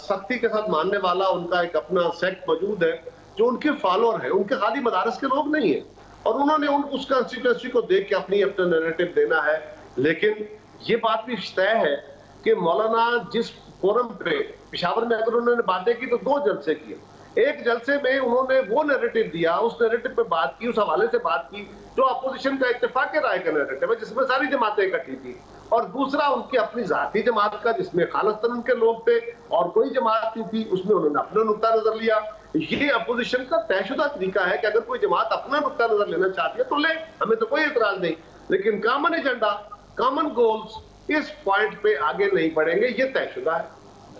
सख्ती के साथ मानने वाला उनका एक अपना सेक्ट मौजूद है जो उनके फॉलोअर है, उनके खाली मदारस के लोग नहीं है और उन्होंने उस कंस्टिट्यूएंसी को देख के अपना नैरेटिव देना है। लेकिन ये बात भी तय है कि मौलाना जिस फोरम पे पेशावर में अगर उन्होंने बातें की तो 2 जलसे किए। एक जलसे में उन्होंने वो नैरेटिव दिया, उस नैरेटिव पे बात की, उस हवाले से बात की जो अपोजिशन का इत्तेफाक राय का नैरेटिव है जिसमें सारी जमातें इकट्ठी थी, और दूसरा उनकी अपनी जाती जमात का जिसमें खालिस्तान उनके लोग थे और कोई जमात नहीं थी, उसमें उन्होंने अपना नुक्ता नजर लिया। ये अपोजिशन का तयशुदा तरीका है कि अगर कोई जमात अपना नुक्ता नजर लेना चाहती है तो ले, हमें तो कोई एतराज नहीं, लेकिन कॉमन एजेंडा, कॉमन गोल्स इस पॉइंट पे आगे नहीं बढ़ेंगे, ये तयशुदा है,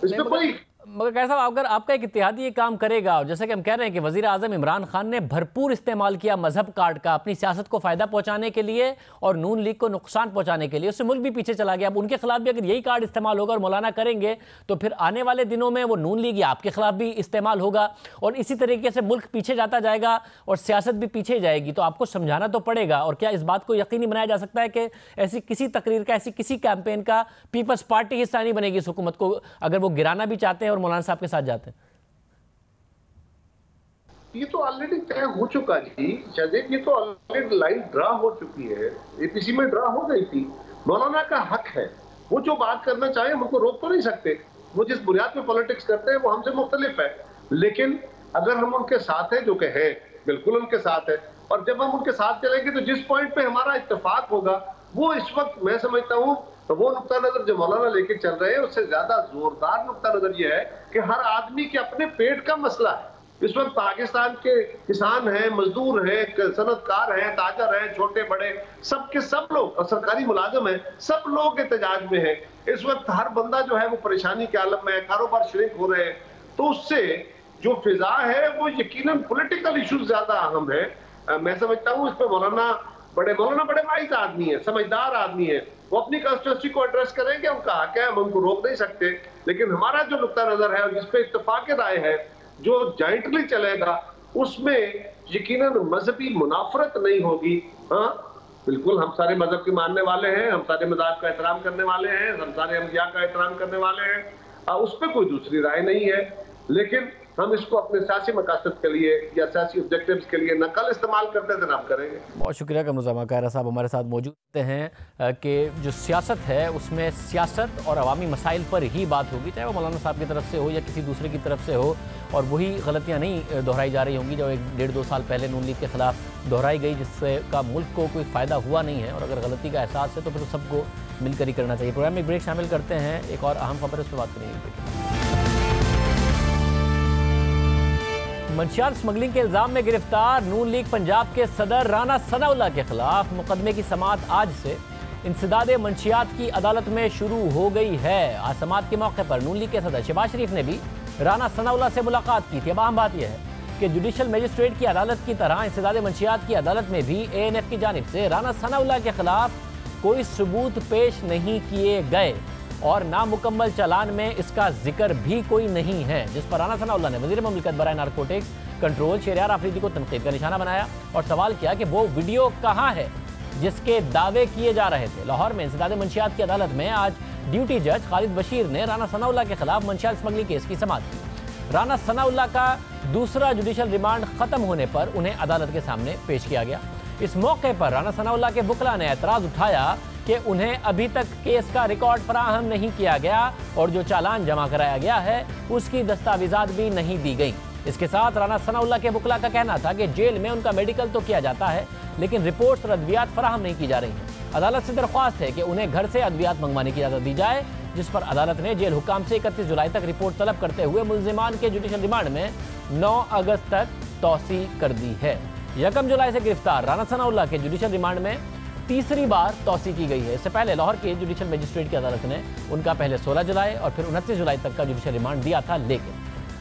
इसमें कोई। मगर कैसा अगर आपका एक इत्तेहादी ये काम करेगा और जैसे कि हम कह रहे हैं कि वज़ीर आज़म इमरान खान ने भरपूर इस्तेमाल किया मजहब कार्ड का अपनी सियासत को फ़ायदा पहुंचाने के लिए और नून लीग को नुकसान पहुंचाने के लिए, उससे मुल्क भी पीछे चला गया। अब उनके खिलाफ भी अगर यही कार्ड इस्तेमाल होगा और मौलाना करेंगे तो फिर आने वाले दिनों में वो नून लीग या आपके खिलाफ भी इस्तेमाल होगा और इसी तरीके से मुल्क पीछे जाता जाएगा और सियासत भी पीछे जाएगी। तो आपको समझाना तो पड़ेगा। और क्या इस बात को यकीनी बनाया जा सकता है कि ऐसी किसी तकरीर का, ऐसी किसी कैंपेन का पीपल्स पार्टी हिस्सा नहीं बनेगी इस हुकूमत को, अगर वो गिराना भी चाहते हैं और मौलाना साहब के साथ जाते हैं? ये तो ऑलरेडी तय हो चुका जी शाहजेब, ये तो ऑलरेडी लाइन ड्रा हो चुकी है, APC में ड्रा हो गई थी। मौलाना का हक है, वो जो बात करना चाहे हम उनको रोक तो नहीं सकते, वो जिस बुनियाद पे पॉलिटिक्स करते हैं वो हमसे मुख्तलिफ है, लेकिन अगर हम उनके साथ हैं, जो कि है बिल्कुल उनके साथ है, और जब हम उनके साथ चलेंगे तो जिस पॉइंट पे हमारा इत्तेफाक होगा वो इस वक्त मैं समझता हूँ तो वो नुक्ता नजर जो मौलाना लेके चल रहे हैं उससे ज्यादा जोरदार नुक्ता नजर ये है कि हर आदमी के अपने पेट का मसला है। इस वक्त पाकिस्तान के किसान हैं, मजदूर हैं, सनतकार हैं, ताजर हैं, छोटे बड़े सबके सब लोग और सरकारी मुलाजिम हैं, सब लोग एहतजाज में हैं। इस वक्त हर बंदा जो है वो परेशानी के आलम में है, कारोबार श्रिंक हो रहे हैं, तो उससे जो फिजा है वो यकीनन पॉलिटिकल इश्यूज ज्यादा अहम है। मैं समझता हूँ इस पर मौलाना बड़े वाइज आदमी है, समझदार आदमी है, वो अपनी कंस्टिट्यूंसी को एड्रेस करेंगे, उनका हक है, हम उनको रोक नहीं सकते। लेकिन हमारा जो नुक्ता नजर है और जिस पे इत्तेफाक राय है जो जॉइंटली चलेगा उसमें यकीनन मजहबी मुनाफरत नहीं होगी। हाँ बिल्कुल, हम सारे मजहब के मानने वाले हैं, हम सारे मज़ाहब का एहतराम करने वाले हैं, हम सारे अंबिया का एहतराम करने वाले हैं, उस पर कोई दूसरी राय नहीं है, लेकिन हम इसको अपने सियासी मकासद के लिए या सियासी ऑब्जेक्टिव्स के लिए नकल इस्तेमाल करते थे, आप करेंगे। बहुत शुक्रिया कमरुज़्ज़मा कायरा साहब हमारे साथ मौजूद हैं कि जो सियासत है उसमें सियासत और अवामी मसाइल पर ही बात होगी, चाहे वो मौलाना साहब की तरफ से हो या किसी दूसरे की तरफ से हो, और वही गलतियाँ नहीं दोहराई जा रही होंगी जो 1-1.5-2 साल पहले नून लीग के खिलाफ दोहराई गई, जिससे का मुल्क को कोई फ़ायदा हुआ नहीं है। और अगर गलती का एहसास है तो फिर सबको मिलकर ही करना चाहिए। प्रोग्राम में एक ब्रेक शामिल करते हैं, एक और अहम खबर है उस पर बात करेंगे। मंशियात स्मगलिंग के इल्ज़ाम में गिरफ्तार नून लीग पंजाब के सदर राना सनाउल्लाह के खिलाफ मुकदमे की समाअत आज से इंसदाद मंशियात की अदालत में शुरू हो गई है। आज समाअत के मौके पर नून लीग के सदर शहबाज शरीफ ने भी राना सनाउल्लाह से मुलाकात की थी। अब अहम बात यह है कि जुडिशल मजिस्ट्रेट की अदालत की तरह इंसदाद मंशियात की अदालत में भी ANF की जानिब से राना सनाउल्लाह के खिलाफ कोई सबूत पेश नहीं किए गए और नामुकम्मल चालान में इसका जिक्र भी कोई नहीं है, जिस पर राना सनाउल्लाह ने वज़ीर मुमलिकत बराए नारकोटिक्स कंट्रोल शहरयार आफरीदी को तनकीद का निशाना बनाया और सवाल किया कि वो वीडियो कहाँ है जिसके दावे किए जा रहे थे। लाहौर में इंसदाद मंशियात की अदालत में आज ड्यूटी जज खालिद बशीर ने राना सनाउल्लाह के खिलाफ मंशियात स्मगलिंग केस की समाअत की। राना सनाउल्लाह का दूसरा जुडिशल रिमांड खत्म होने पर उन्हें अदालत के सामने पेश किया गया। इस मौके पर राना सनाउल्लाह के वकला ने एतराज उठाया कि उन्हें अभी तक केस का रिकॉर्ड फराहम नहीं किया गया और जो चालान जमा कराया गया है उसकी दस्तावेजात भी नहीं दी गई। इसके साथ राना सनाउल्लाह के वकला का कहना था कि जेल में उनका मेडिकल तो किया जाता है लेकिन रिपोर्ट्स और अद्वियात फराहम नहीं की जा रही हैं। अदालत से दरख्वास्त है कि उन्हें घर से अद्वियात मंगवाने की इजाज़त दी जाए, जिस पर अदालत ने जेल हुकाम से 31 जुलाई तक रिपोर्ट तलब करते हुए मुल्जिमान के जुडिशल रिमांड में 9 अगस्त तक तौसी कर दी है। 1 जुलाई से गिरफ्तार राना सनाउल्लाह के जुडिशल रिमांड में तीसरी बार तौसी की गई है। इससे पहले लाहौर के जुडिशल मजिस्ट्रेट की अदालत ने उनका पहले 16 जुलाई और फिर 29 जुलाई तक का जुडिशल रिमांड दिया था, लेकिन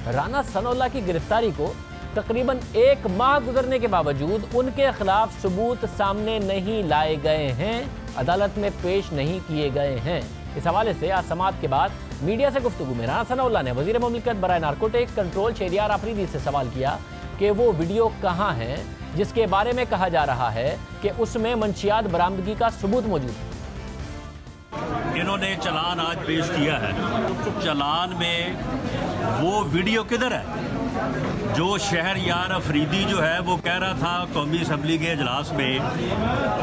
राना सनाउल्लाह की गिरफ्तारी को तकरीबन 1 माह गुजरने के बावजूद उनके खिलाफ सबूत सामने नहीं लाए गए हैं, अदालत में पेश नहीं किए गए हैं। इस हवाले से आज समाअत के बाद मीडिया से गुफ्तगू में राना सनाउल्लाह ने वजीर मुमलिकत बराए नारकोटिक्स कंट्रोल शहरयार आफरीदी से सवाल किया कि वो वीडियो कहाँ है जिसके बारे में कहा जा रहा है कि उसमें मंशियात बरामदगी का सबूत मौजूद है। इन्होंने चलान आज पेश किया है, चलान में वो वीडियो किधर है जो शहरयार अफरीदी जो है वो कह रहा था कौमी असम्बली के इजलास में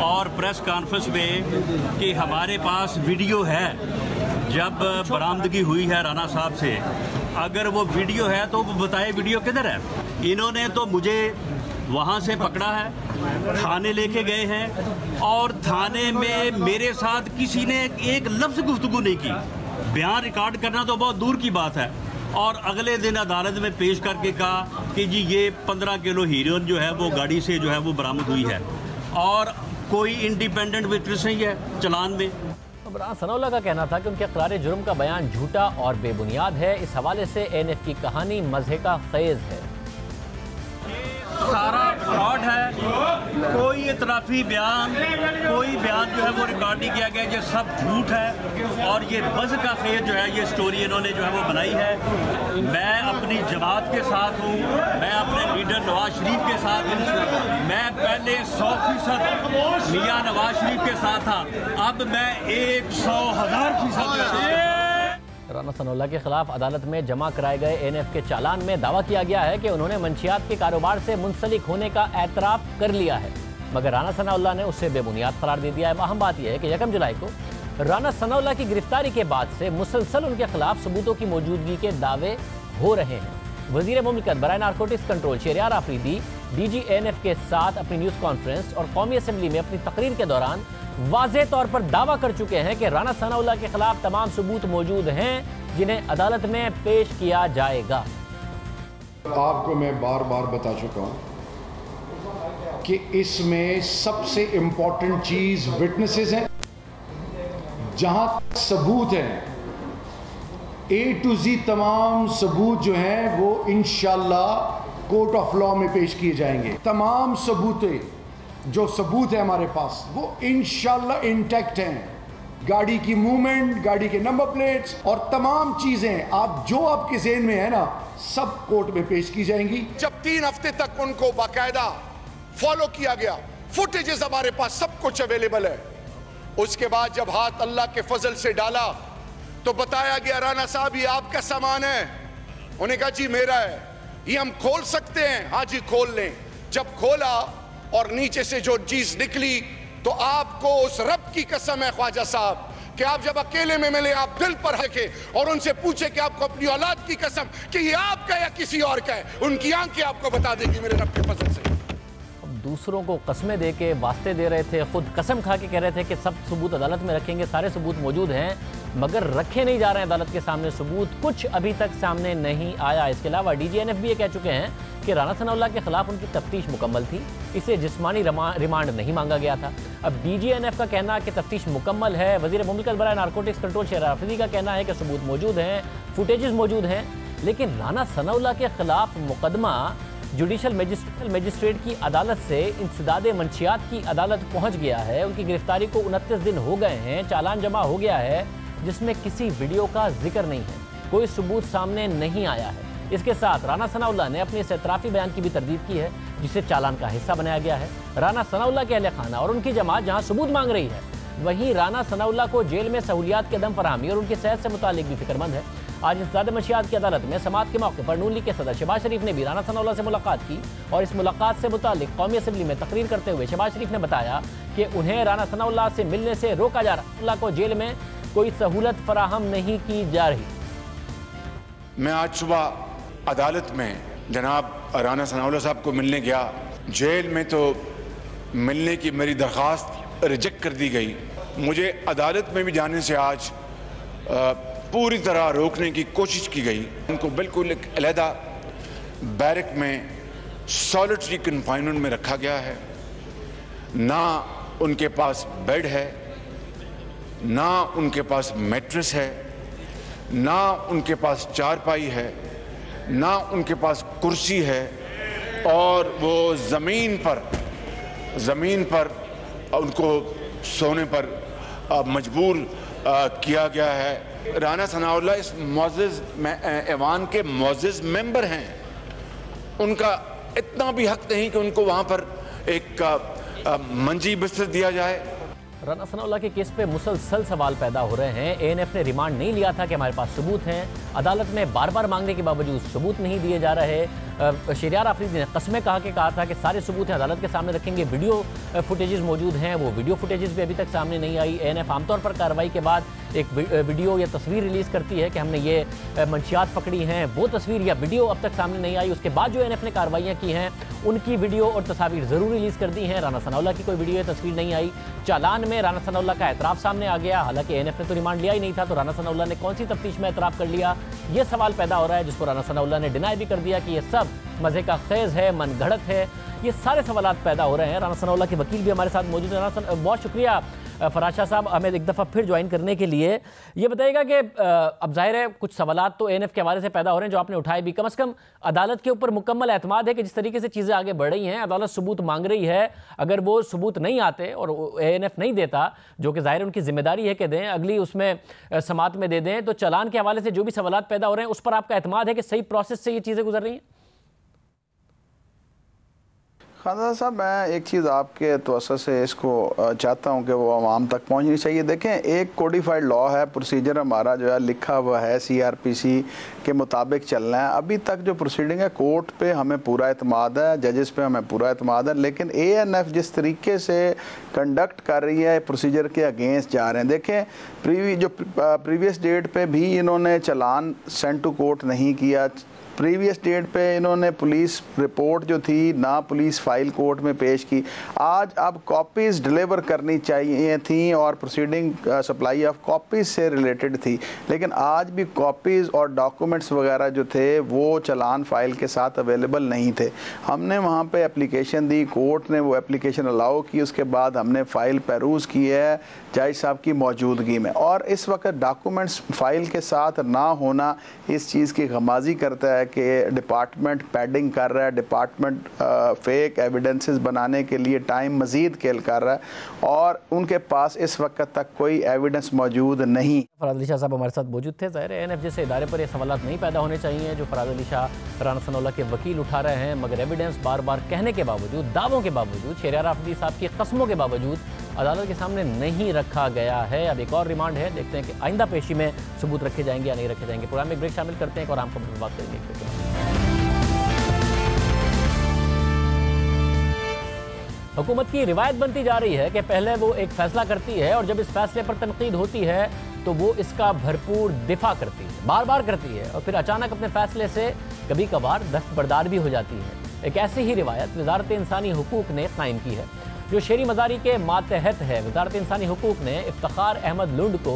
और प्रेस कॉन्फ्रेंस में कि हमारे पास वीडियो है जब बरामदगी हुई है राना साहब से। अगर वो वीडियो है तो वो बताए वीडियो किधर है। इन्होंने तो मुझे वहाँ से पकड़ा है, थाने लेके गए हैं और थाने में मेरे साथ किसी ने एक लफ्ज़ गुफ्तगू नहीं की। बयान रिकॉर्ड करना तो बहुत दूर की बात है और अगले दिन अदालत में पेश करके कहा कि जी ये 15 किलो हीरोइन जो है वो गाड़ी से जो है वो बरामद हुई है और कोई इंडिपेंडेंट विटनेस नहीं है चलान में। राना सनाउल्लाह का कहना था कि उनके इक़रार जुर्म का बयान झूठा और बेबुनियाद है। इस हवाले से एएनएफ की कहानी मज़े का फ़ैज़ है। सारा फ्रॉड है, कोई इतराफ़ी बयान जो है वो रिकॉर्ड नहीं किया गया, ये सब झूठ है और ये बज़ का खेल जो है ये स्टोरी इन्होंने जो है वो बनाई है। मैं अपनी जमात के साथ हूँ, मैं अपने लीडर नवाज शरीफ के साथ हूँ। मैं पहले 100% मियाँ नवाज शरीफ के साथ था, अब मैं 100,000% राना सनाउल्लाह के खिलाफ अदालत में जमा कराए गए एएनएफ के चालान में दावा किया गया है कि उन्होंने मंशियात के कारोबार से मुंसलिक होने का एतराफ़ कर लिया है, मगर राना सनाउल्लाह ने उससे बेबुनियाद करार दे दिया है। अहम बात यह है कि 1 जुलाई को राना सनाउल्लाह की गिरफ्तारी के बाद से मुसलसल उनके खिलाफ सबूतों की मौजूदगी के दावे हो रहे हैं। वजीर मुमलिकत बराए narcotics control Shehryar Afridi DG ANF के साथ अपनी न्यूज़ कॉन्फ्रेंस और कौमी असम्बली में अपनी तकरीर के दौरान वाज़े तौर पर दावा कर चुके हैं कि राना सनाउल्लाह के खिलाफ तमाम सबूत मौजूद हैं जिन्हें अदालत में पेश किया जाएगा। आपको मैं बार बार बता चुका हूं कि इसमें सबसे इंपॉर्टेंट चीज विटनेसेस हैं। जहां सबूत हैं A to Z तमाम सबूत जो हैं वो इंशाल्लाह कोर्ट ऑफ लॉ में पेश किए जाएंगे। तमाम जो सबूत है हमारे पास वो इंशाल्लाह इंटैक्ट हैं। गाड़ी की मूवमेंट, गाड़ी के नंबर प्लेट्स और तमाम चीजें आप जो आपके ज़हन में है ना सब कोर्ट में पेश की जाएंगी। जब 3 हफ्ते तक उनको बाकायदा फॉलो किया गया, फुटेजेस हमारे पास सब कुछ अवेलेबल है। उसके बाद जब हाथ अल्लाह के फजल से डाला तो बताया गया राना साहब ये आपका सामान है। उन्हें कहा जी मेरा है, ये हम खोल सकते हैं? हाँ जी खोल लें। जब खोला और नीचे से जो चीज निकली तो आपको उस रब की कसम है ख्वाजा साहब कि आप जब अकेले में मिले आप दिल पर रखे और उनसे पूछे कि आपको अपनी औलाद की कसम कि ये आपका या किसी और का है, उनकी आंखें आपको बता देगी मेरे रब के फजल से। दूसरों को कस्में दे के वास्ते दे रहे थे, खुद कसम खा के कह रहे थे कि सब सबूत अदालत में रखेंगे, सारे सबूत मौजूद हैं, मगर रखे नहीं जा रहे हैं अदालत के सामने सबूत, कुछ अभी तक सामने नहीं आया। इसके अलावा डीजीएनएफ भी ये कह चुके हैं कि राना सनाउल्लाह के खिलाफ उनकी तफ्तीश मुकम्मल थी, इसे जिस्मानी रिमांड नहीं मांगा गया था। अब डीजीएनएफ का कहना कि तफ्तीश मुकम्मल है, वजीर मुमलिकत बराए नारकोटिक्स कंट्रोल शहरयार आफरीदी का कहना है कि सबूत मौजूद हैं, फुटेजेस मौजूद हैं, लेकिन राना सनाउल्लाह के खिलाफ मुकदमा जुडिशल मजिस्ट्रेट की अदालत से इंसदाद मंशियात की अदालत पहुंच गया है। उनकी गिरफ्तारी को 29 दिन हो गए हैं, चालान जमा हो गया है जिसमें किसी वीडियो का जिक्र नहीं है, कोई सबूत सामने नहीं आया है। इसके साथ राना सनाउल्लाह ने अपने इस एतराफ़ी बयान की भी तरदीद की है जिसे चालान का हिस्सा बनाया गया है। राना सनाउल्लाह के अहले खाना और उनकी जमात जहां सबूत मांग रही है, वहीं राना सनाउल्लाह को जेल में सहूलियात के दम फराहमी और उनकी सेहत से मुतालिक भी फिक्रमंद है। आज इंसदाद मंशियात की अदालत में समाअत के मौके पर नून लीग के सदर शहबाज शरीफ ने भी राना सनाउल्लाह से मुलाकात की और इस मुलाकात से मुतालिक कौमी असम्बली में तकरीर करते हुए शहबाज शरीफ ने बताया कि उन्हें राना सनाउल्लाह से मिलने से रोका जा रहा है, को जेल में कोई सहूलत फराहम नहीं की जा रही। मैं आज सुबह अदालत में जनाब राना सनाउल्लाह साहब को मिलने गया। जेल में तो मिलने की मेरी दरख्वास्त रिजेक्ट कर दी गई। मुझे अदालत में भी जाने से आज पूरी तरह रोकने की कोशिश की गई। उनको बिल्कुल एक अलहदा बैरक में सॉलिटरी कन्फाइनमेंट में रखा गया है। ना उनके पास बेड है, ना उनके पास मैट्रेस है, ना उनके पास चारपाई है, ना उनके पास कुर्सी है और वो ज़मीन पर उनको सोने पर मजबूर किया गया है। राना सनाउल्लाह इस मुअज़्ज़िज़ ऐवान के मुअज़्ज़िज़ मेंबर हैं। उनका इतना भी हक नहीं कि उनको वहाँ पर एक मंजी बिस्तर दिया जाए। राना सनाउल्लाह के केस पे मुसलसल सवाल पैदा हो रहे हैं। एएनएफ ने रिमांड नहीं लिया था कि हमारे पास सबूत हैं। अदालत में बार बार मांगने के बावजूद सबूत नहीं दिए जा रहे। शहरियार आफरीदी ने कस्में कहा था कि सारे सबूत हैं अदालत के सामने रखेंगे। वीडियो फुटेजेस मौजूद हैं, वो वीडियो फुटेजेस भी अभी तक सामने नहीं आई। एएनएफ आमतौर पर कार्रवाई के बाद एक वीडियो या तस्वीर रिलीज़ करती है कि हमने ये मंशियात पकड़ी हैं, वो तस्वीर या वीडियो अब तक सामने नहीं आई। उसके बाद जो एएनएफ ने कार्रवाइयाँ की हैं उनकी वीडियो और तस्वीर ज़रूर रिलीज़ कर दी हैं। राना सनाउल्लाह की कोई वीडियो या तस्वीर नहीं आई। चालान में राना सनाउल्लाह का एतराफ़ सामने आ गया, हालांकि एएनएफ ने तो रिमांड लिया ही नहीं था, तो राना सनाउल्लाह ने कौन सी तफ्तीश में एतराफ़ कर लिया, ये सवाल पैदा हो रहा है, जिसको राना सनाउल्लाह ने डिनाई भी कर दिया कि ये सब मज़े का खेज़ है, मनगढ़ंत है। ये सारे सवाल पैदा हो रहे हैं। राना सनाउल्लाह के वकील भी हमारे साथ मौजूद है। बहुत शुक्रिया फराज शाह साहब हमें एक दफ़ा फिर ज्वाइन करने के लिए। ये बताइएगा कि अब जाहिर है कुछ सवालात तो एएनएफ के हवाले से पैदा हो रहे हैं जो आपने उठाए भी। कम से कम अदालत के ऊपर मुकम्मल एतमाद है कि जिस तरीके से चीज़ें आगे बढ़ रही हैं, अदालत सबूत मांग रही है, अगर वो सबूत नहीं आते और एएनएफ नहीं देता, जो कि जाहिर उनकी जिम्मेदारी है कि दें, अगली उसमें समाअत में दे दें, तो चालान के हवाले से जो भी सवालात पैदा हो रहे हैं उस पर आपका एतमाद है कि सही प्रोसेस से ये चीज़ें गुजर रही हैं? खान साहब, मैं एक चीज़ आपके तवज्जो से इसको चाहता हूँ कि वो आवाम तक पहुँचनी चाहिए। देखें, एक कोडिफाइड लॉ है, प्रोसीजर हमारा जो है लिखा हुआ है, सीआरपीसी के मुताबिक चलना है। अभी तक जो प्रोसीडिंग है कोर्ट पे हमें पूरा एतमाद है, जजेस पे हमें पूरा एतमाद है, लेकिन एएनएफ जिस तरीके से कंडक्ट कर रही है प्रोसीजर के अगेंस्ट जा रहे हैं। देखें, प्रीवियस डेट पे भी इन्होंने चालान सेंड टू कोर्ट नहीं किया। प्रीवियस डेट पे इन्होंने पुलिस रिपोर्ट जो थी ना पुलिस फाइल कोर्ट में पेश की। आज अब कॉपीज़ डिलीवर करनी चाहिए थी और प्रोसीडिंग सप्लाई ऑफ कॉपीज़ से रिलेटेड थी, लेकिन आज भी कॉपीज़ और डॉक्यूमेंट्स वगैरह जो थे वो चालान फाइल के साथ अवेलेबल नहीं थे। हमने वहाँ पे एप्लीकेशन दी, कोर्ट ने वो एप्लीकेशन अलाउ की, उसके बाद हमने फ़ाइल पेरूज़ की है जज साहब की मौजूदगी में, और इस वक्त डॉक्यूमेंट्स फाइल के साथ ना होना इस चीज़ की गमाजी करता है कि डिपार्टमेंट पैडिंग कर रहा है, डिपार्टमेंट फेक एविडेंसेस बनाने के लिए टाइम मज़ीद खेल कर रहा है और उनके पास इस वक्त तक कोई एविडेंस मौजूद नहीं। फराज अली शाह साहब हमारे साथ मौजूद थे। ज़ाहिर है एएनएफ जैसे इदारे पर ये सवालात नहीं पैदा होने चाहिए जो फराज अली शाह राना सनाउल्लाह के वकील उठा रहे हैं, मगर एविडेंस बार बार कहने के बावजूद, दावों के बावजूद, शहरियार आफरीदी साहब की कस्मों के बावजूद अदालत के सामने नहीं रखा गया है। अब एक और रिमांड है, देखते हैं कि आइंदा पेशी में सबूत रखे जाएंगे या नहीं रखे जाएंगे। प्रोग्राम में ब्रेक शामिल करते हैं और आम खबर पर बात करेंगे। हुकूमत की रिवायत बनती जा रही है कि पहले वो एक फैसला करती है और जब इस फैसले पर तनकीद होती है तो वो इसका भरपूर दिफा करती है, बार बार करती है, और फिर अचानक अपने फैसले से कभी कभार दस्तबरदार भी हो जाती है। एक ऐसी ही रिवायत वजारत इंसानी हुकूक ने कायम की है, जो शेरी मजारी के मातहत है। वजारत इंसानी हुकूक ने इफ्तिखार अहमद लुंड को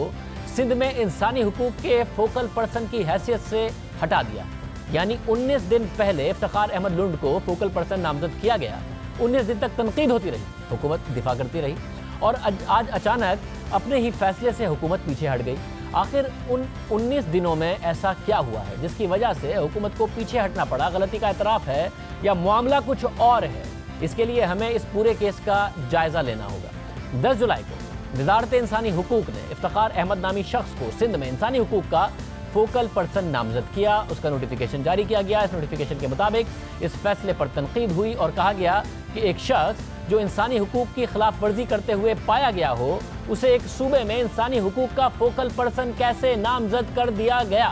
सिंध में इंसानी हुकूक के फोकल पर्सन की हैसियत से हटा दिया। यानी 19 दिन पहले इफ्तिखार अहमद लुंड को फोकल पर्सन नामजद किया गया, 19 दिन तक तनकीद होती रही, हुकूमत दिफा करती रही, और आज अचानक अपने ही फैसले से हुकूमत पीछे हट गई। आखिर उन 19 दिनों में ऐसा क्या हुआ है जिसकी वजह से हुकूमत को पीछे हटना पड़ा? गलती का एतराफ़ है या मामला कुछ और है? इसके लिए हमें इस पूरे केस का जायज़ा लेना होगा। 10 जुलाई को वजारत इंसानी हुकूक ने इफ्तिखार अहमद नामी शख्स को सिंध में इंसानी हुकूक का फोकल पर्सन नामजद किया, उसका नोटिफिकेशन जारी किया गया। इस नोटिफिकेशन के मुताबिक इस फैसले पर तनकीद हुई और कहा गया कि एक शख्स जो इंसानी हुकूक की खिलाफ वर्जी करते हुए पाया गया हो, उसे एक सूबे में इंसानी हुकूक का फोकल पर्सन कैसे नामजद कर दिया गया।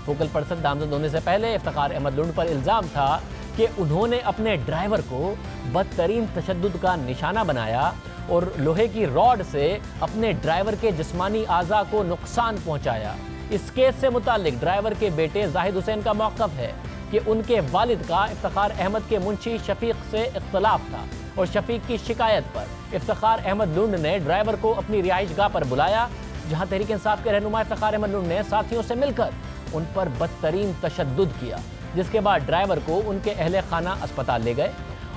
फोकल पर्सन नामजद होने से पहले इफ्तिखार अहमद लुंड पर इल्ज़ाम था कि उन्होंने अपने ड्राइवर को बदतरीन तशद्दुद का निशाना बनाया और लोहे की रॉड से अपने ड्राइवर के जिस्मानी आज़ा को नुकसान पहुंचाया। इस केस से मुतालिक ड्राइवर के बेटे जाहिद हुसैन का मौक़िफ़ है कि उनके वालिद का इफ्तिखार अहमद के मुंशी शफीक से इख्तलाफ था और शफीक की शिकायत पर इफ्तिखार अहमद लुंड ने ड्राइवर को अपनी रिहाइशगाह पर बुलाया, जहां तहरीक इंसाफ के रहनुमा इफ्तिखार अहमद लुंड ने साथियों से मिलकर उन पर बदतरीन तशद्दुद किया, जिसके बाद ड्राइवर को उनके अहले खाना अस्पताल ले गए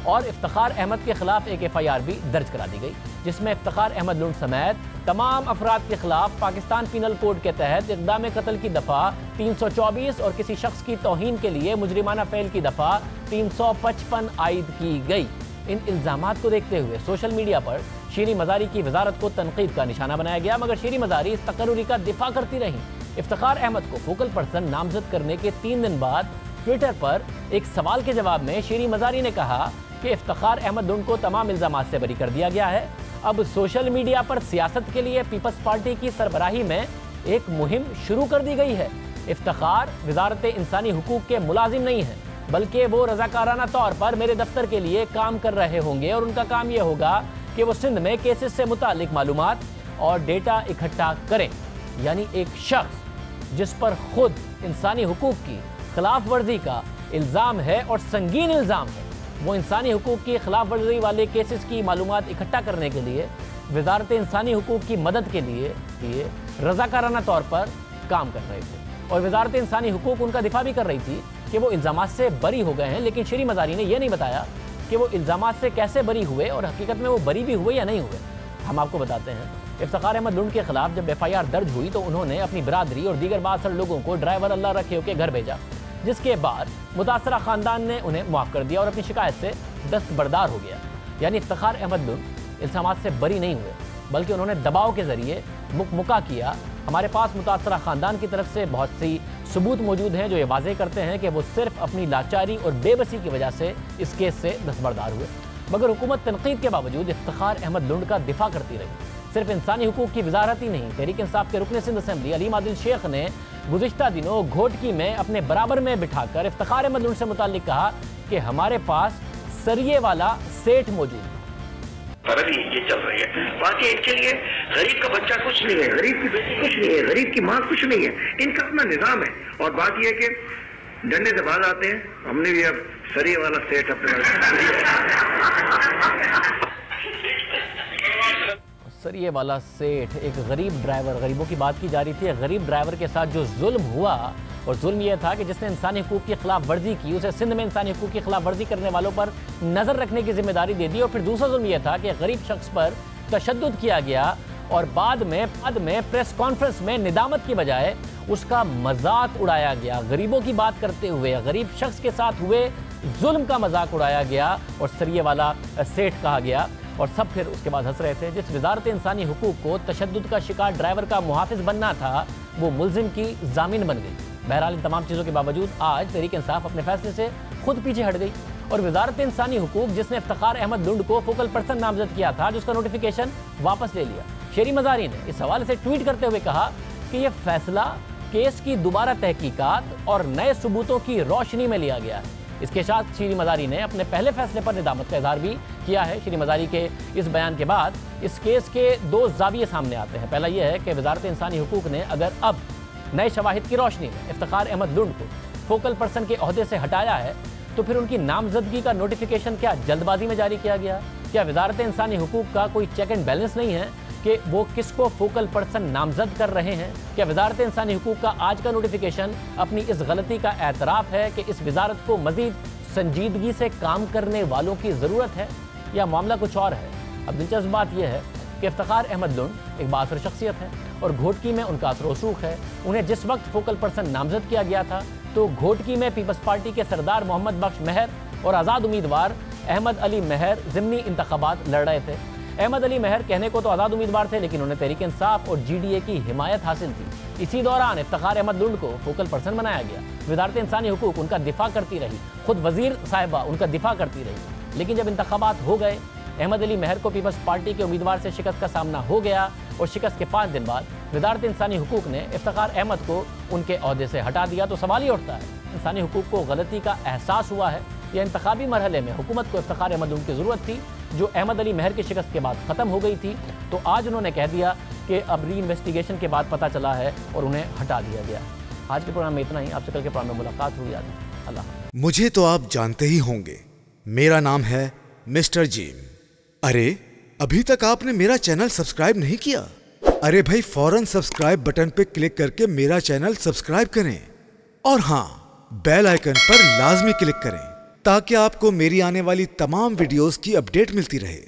और इफ्तिखार अहमद के खिलाफ एक FIR भी दर्ज करा दी गई, जिसमें इफ्तिखार अहमद लुंड समेत तमाम अफराद के खिलाफ पाकिस्तान पीनल कोड के तहत इक़दाम कत्ल की दफ़ा 324 और किसी शख्स की तौहीन के लिए मुजरिमाना फ़ेल की दफ़ा 355 आयद की गई। इन इल्ज़ामात को देखते हुए सोशल मीडिया पर शीरी मज़ारी की वजारत को तनकीद का निशाना बनाया गया, मगर शीरी मज़ारी इस तकर्रुरी का दिफा करती रहीं। इफ्तिखार अहमद को फोकल पर्सन नामजद करने के 3 दिन बाद ट्विटर पर एक सवाल के जवाब में शीरी मज़ारी ने कहा कि इफ्तिखार अहमद लुंड को तमाम इल्ज़ामात से बरी कर दिया गया है। अब सोशल मीडिया पर सियासत के लिए पीपल्स पार्टी की सरबराही में एक मुहिम शुरू कर दी गई है। इफ्तिखार वजारत इंसानी हुकूक के मुलाजिम नहीं है, बल्कि वो रज़ाकाराना तौर पर मेरे दफ्तर के लिए काम कर रहे होंगे और उनका काम यह होगा कि वो सिंध में केसेस से मुतालिक मालूमात और डेटा इकट्ठा करें। यानी एक शख्स जिस पर खुद इंसानी हुकूक की खिलाफ वर्जी का इल्ज़ाम है और संगीन इल्ज़ाम है, वो इंसानी हुकूक की खिलाफ वर्जी वाले केसेस की मालूमात इकट्ठा करने के लिए वजारत इंसानी हुकूक की मदद के लिए रज़ाकाराना तौर पर काम कर रहे थे और वजारत इंसानी हुकूक उनका दिफा भी कर रही थी कि वो इल्ज़ामात से बरी हो गए हैं। लेकिन शीरी मज़ारी ने यह नहीं बताया कि वो इल्ज़ामात से कैसे बरी हुए और हकीकत में वो बरी भी हुए या नहीं हुए। हम आपको बताते हैं, इफ्तिखार अहमद लुंड के खिलाफ जब FIR दर्ज हुई तो उन्होंने अपनी बिरादरी और दीगर बासर लोगों को ड्राइवर अल्लाह रखे के घर भेजा, जिसके बाद मुतासरा ख़ानदान ने उन्हें माफ़ कर दिया और अपनी शिकायत से दस्तबरदार हो गया। यानी इफ्तिखार अहमद लुंड इल्ज़ामात से बरी नहीं हुए, बल्कि उन्होंने दबाव के ज़रिए मुका किया। हमारे पास मुतासरा ख़ानदान की तरफ से बहुत सी सबूत मौजूद हैं जो ये वाज़े करते हैं कि वो सिर्फ अपनी लाचारी और बेबसी की वजह से इस केस से दस्तबरदार हुए। मगर हुकूमत तनकीद के बावजूद इफ्तिखार अहमद लुंड का दिफा करती रही। सिर्फ इंसानी हुकूक की वजारत ही नहीं, तहरीक इंसाफ के रुकन सिंध असेंबली अलीम आदिल शेख ने गुज़िश्ता दिनों घोटकी में अपने बराबर में बिठाकर इफ्तिखार अहमद लुंड से मुताल्लिक कहा कि हमारे पास सरिये वाला सेठ मौजूद है। ये चल रही है। बाकी एक्चुअली गरीब का बच्चा कुछ नहीं है, गरीब की बेटी कुछ नहीं है, गरीब की माँ कुछ नहीं है, इनका अपना निजाम है। और बात यह है कि डंडे से बाज आते हैं, हमने भी अब सरिये वाला सेठ अपने सरिये वाला सेठ, एक गरीब ड्राइवर, गरीबों की बात की जा रही थी। गरीब ड्राइवर के साथ जो जुल्म हुआ, और जुल्म यह था कि जिसने इंसानी हुकूक की खिलाफ वर्जी की उसे सिंध में इंसानी हुकूक की खिलाफ वर्जी करने वालों पर नज़र रखने की जिम्मेदारी दे दी। और फिर दूसरा जुल्म यह था कि गरीब शख्स पर तशद्दुद किया गया और बाद में प्रेस कॉन्फ्रेंस में निदामत की बजाय उसका मजाक उड़ाया गया। गरीबों की बात करते हुए गरीब शख्स के साथ हुए जुल्म का मजाक उड़ाया गया और सरिये वाला सेठ कहा गया। और सब फिर उसके बाद हंस रहे थे। जिस वजारत इंसानी हुकूक को तशद्दुद का शिकार ड्राइवर का मुहाफिज बनना था, वो मुल्जिम की जामीन बन गई। बहरहाल इन तमाम चीज़ों के बावजूद आज तहरीक इंसाफ अपने फैसले से खुद पीछे हट गई और वजारत इंसानी हुकूक जिसने इफ्तिखार अहमद लुंड को फोकल पर्सन नामजद किया था, जिसका नोटिफिकेशन वापस ले लिया। शीरी मज़ारी ने इस हवाले से ट्वीट करते हुए कहा कि यह फैसला केस की दोबारा तहकीकात और नए सबूतों की रोशनी में लिया गया है। इसके साथ शीरी मज़ारी ने अपने पहले फैसले पर निदामत का इजहार भी किया है। शीरी मज़ारी के इस बयान के बाद इस केस के 2 ज़ाविये सामने आते हैं। पहला यह है कि वजारत इंसानी हुकूक ने अगर अब नए शवाहिद की रोशनी में इफ्तिखार अहमद लुंड को फोकल पर्सन के ओहदे से हटाया है, तो फिर उनकी नामजदगी का नोटिफिकेशन क्या जल्दबाजी में जारी किया गया? क्या वजारत इंसानी हुकूक का कोई चेक एंड बैलेंस नहीं है कि वो किसको फोकल पर्सन नामजद कर रहे हैं? क्या वजारत इंसानी हुकूक का आज का नोटिफिकेशन अपनी इस गलती का एतराफ़ है कि इस वजारत को मज़ीद संजीदगी से काम करने वालों की ज़रूरत है, या मामला कुछ और है? अब दिलचस्प बात यह है कि इफ्तिखार अहमद लुंड एक बाअसर शख्सियत है और घोटकी में उनका असर रसूख है। उन्हें जिस वक्त फोकल पर्सन नामजद किया गया था तो घोटकी में पीपल्स पार्टी के सरदार मोहम्मद बख्श महर और आज़ाद उम्मीदवार अहमद अली महर ज़िमनी इंतखाबात लड़ रहे थे। अहमद अली महर कहने को तो आज़ाद उम्मीदवार थे, लेकिन उन्हें तहरीक इंसाफ और GDA की हिमायत हासिल थी। इसी दौरान इफ्तिखार अहमद लुंड को फोकल पर्सन बनाया गया। वजारत इंसानी हुकूक उनका दिफा करती रही, खुद वजीर साहिबा उनका दिफा करती रही। लेकिन जब इंतखाबात हो गए, अहमद अली महर को पीपल्स पार्टी के उम्मीदवार से शिकस्त का सामना हो गया और शिकस्त के 5 दिन बाद वजारत इंसानी हुकूक ने इफ्तिखार अहमद को उनके ओहदे से हटा दिया। तो सवाल ही उठता है, इंसानी हुकूक को गलती का एहसास हुआ है या इंतखाबी मरहले में हुकूमत को इफ्तिखार अहमद लुंड की ज़रूरत थी, जो अहमद अली महर की शिकस्त के बाद ख़त्म हो गई थी, तो आज उन्होंने कह दिया कि अब री इन्वेस्टिगेशन के बाद पता चला है और उन्हें हटा दिया गया। आज के प्रोग्राम में इतना ही। आपसे कल के प्रोग्राम में मुलाकात हुई। अल्लाह। मुझे तो आप जानते ही होंगे, मेरा नाम है मिस्टर जीम। अरे अभी तक आपने मेरा चैनल सब्सक्राइब नहीं किया? अरे भाई फौरन सब्सक्राइब बटन पे क्लिक करके मेरा चैनल सब्सक्राइब करें और हाँ, बेल आइकन पर लाजमी क्लिक करें ताकि आपको मेरी आने वाली तमाम वीडियोस की अपडेट मिलती रहे।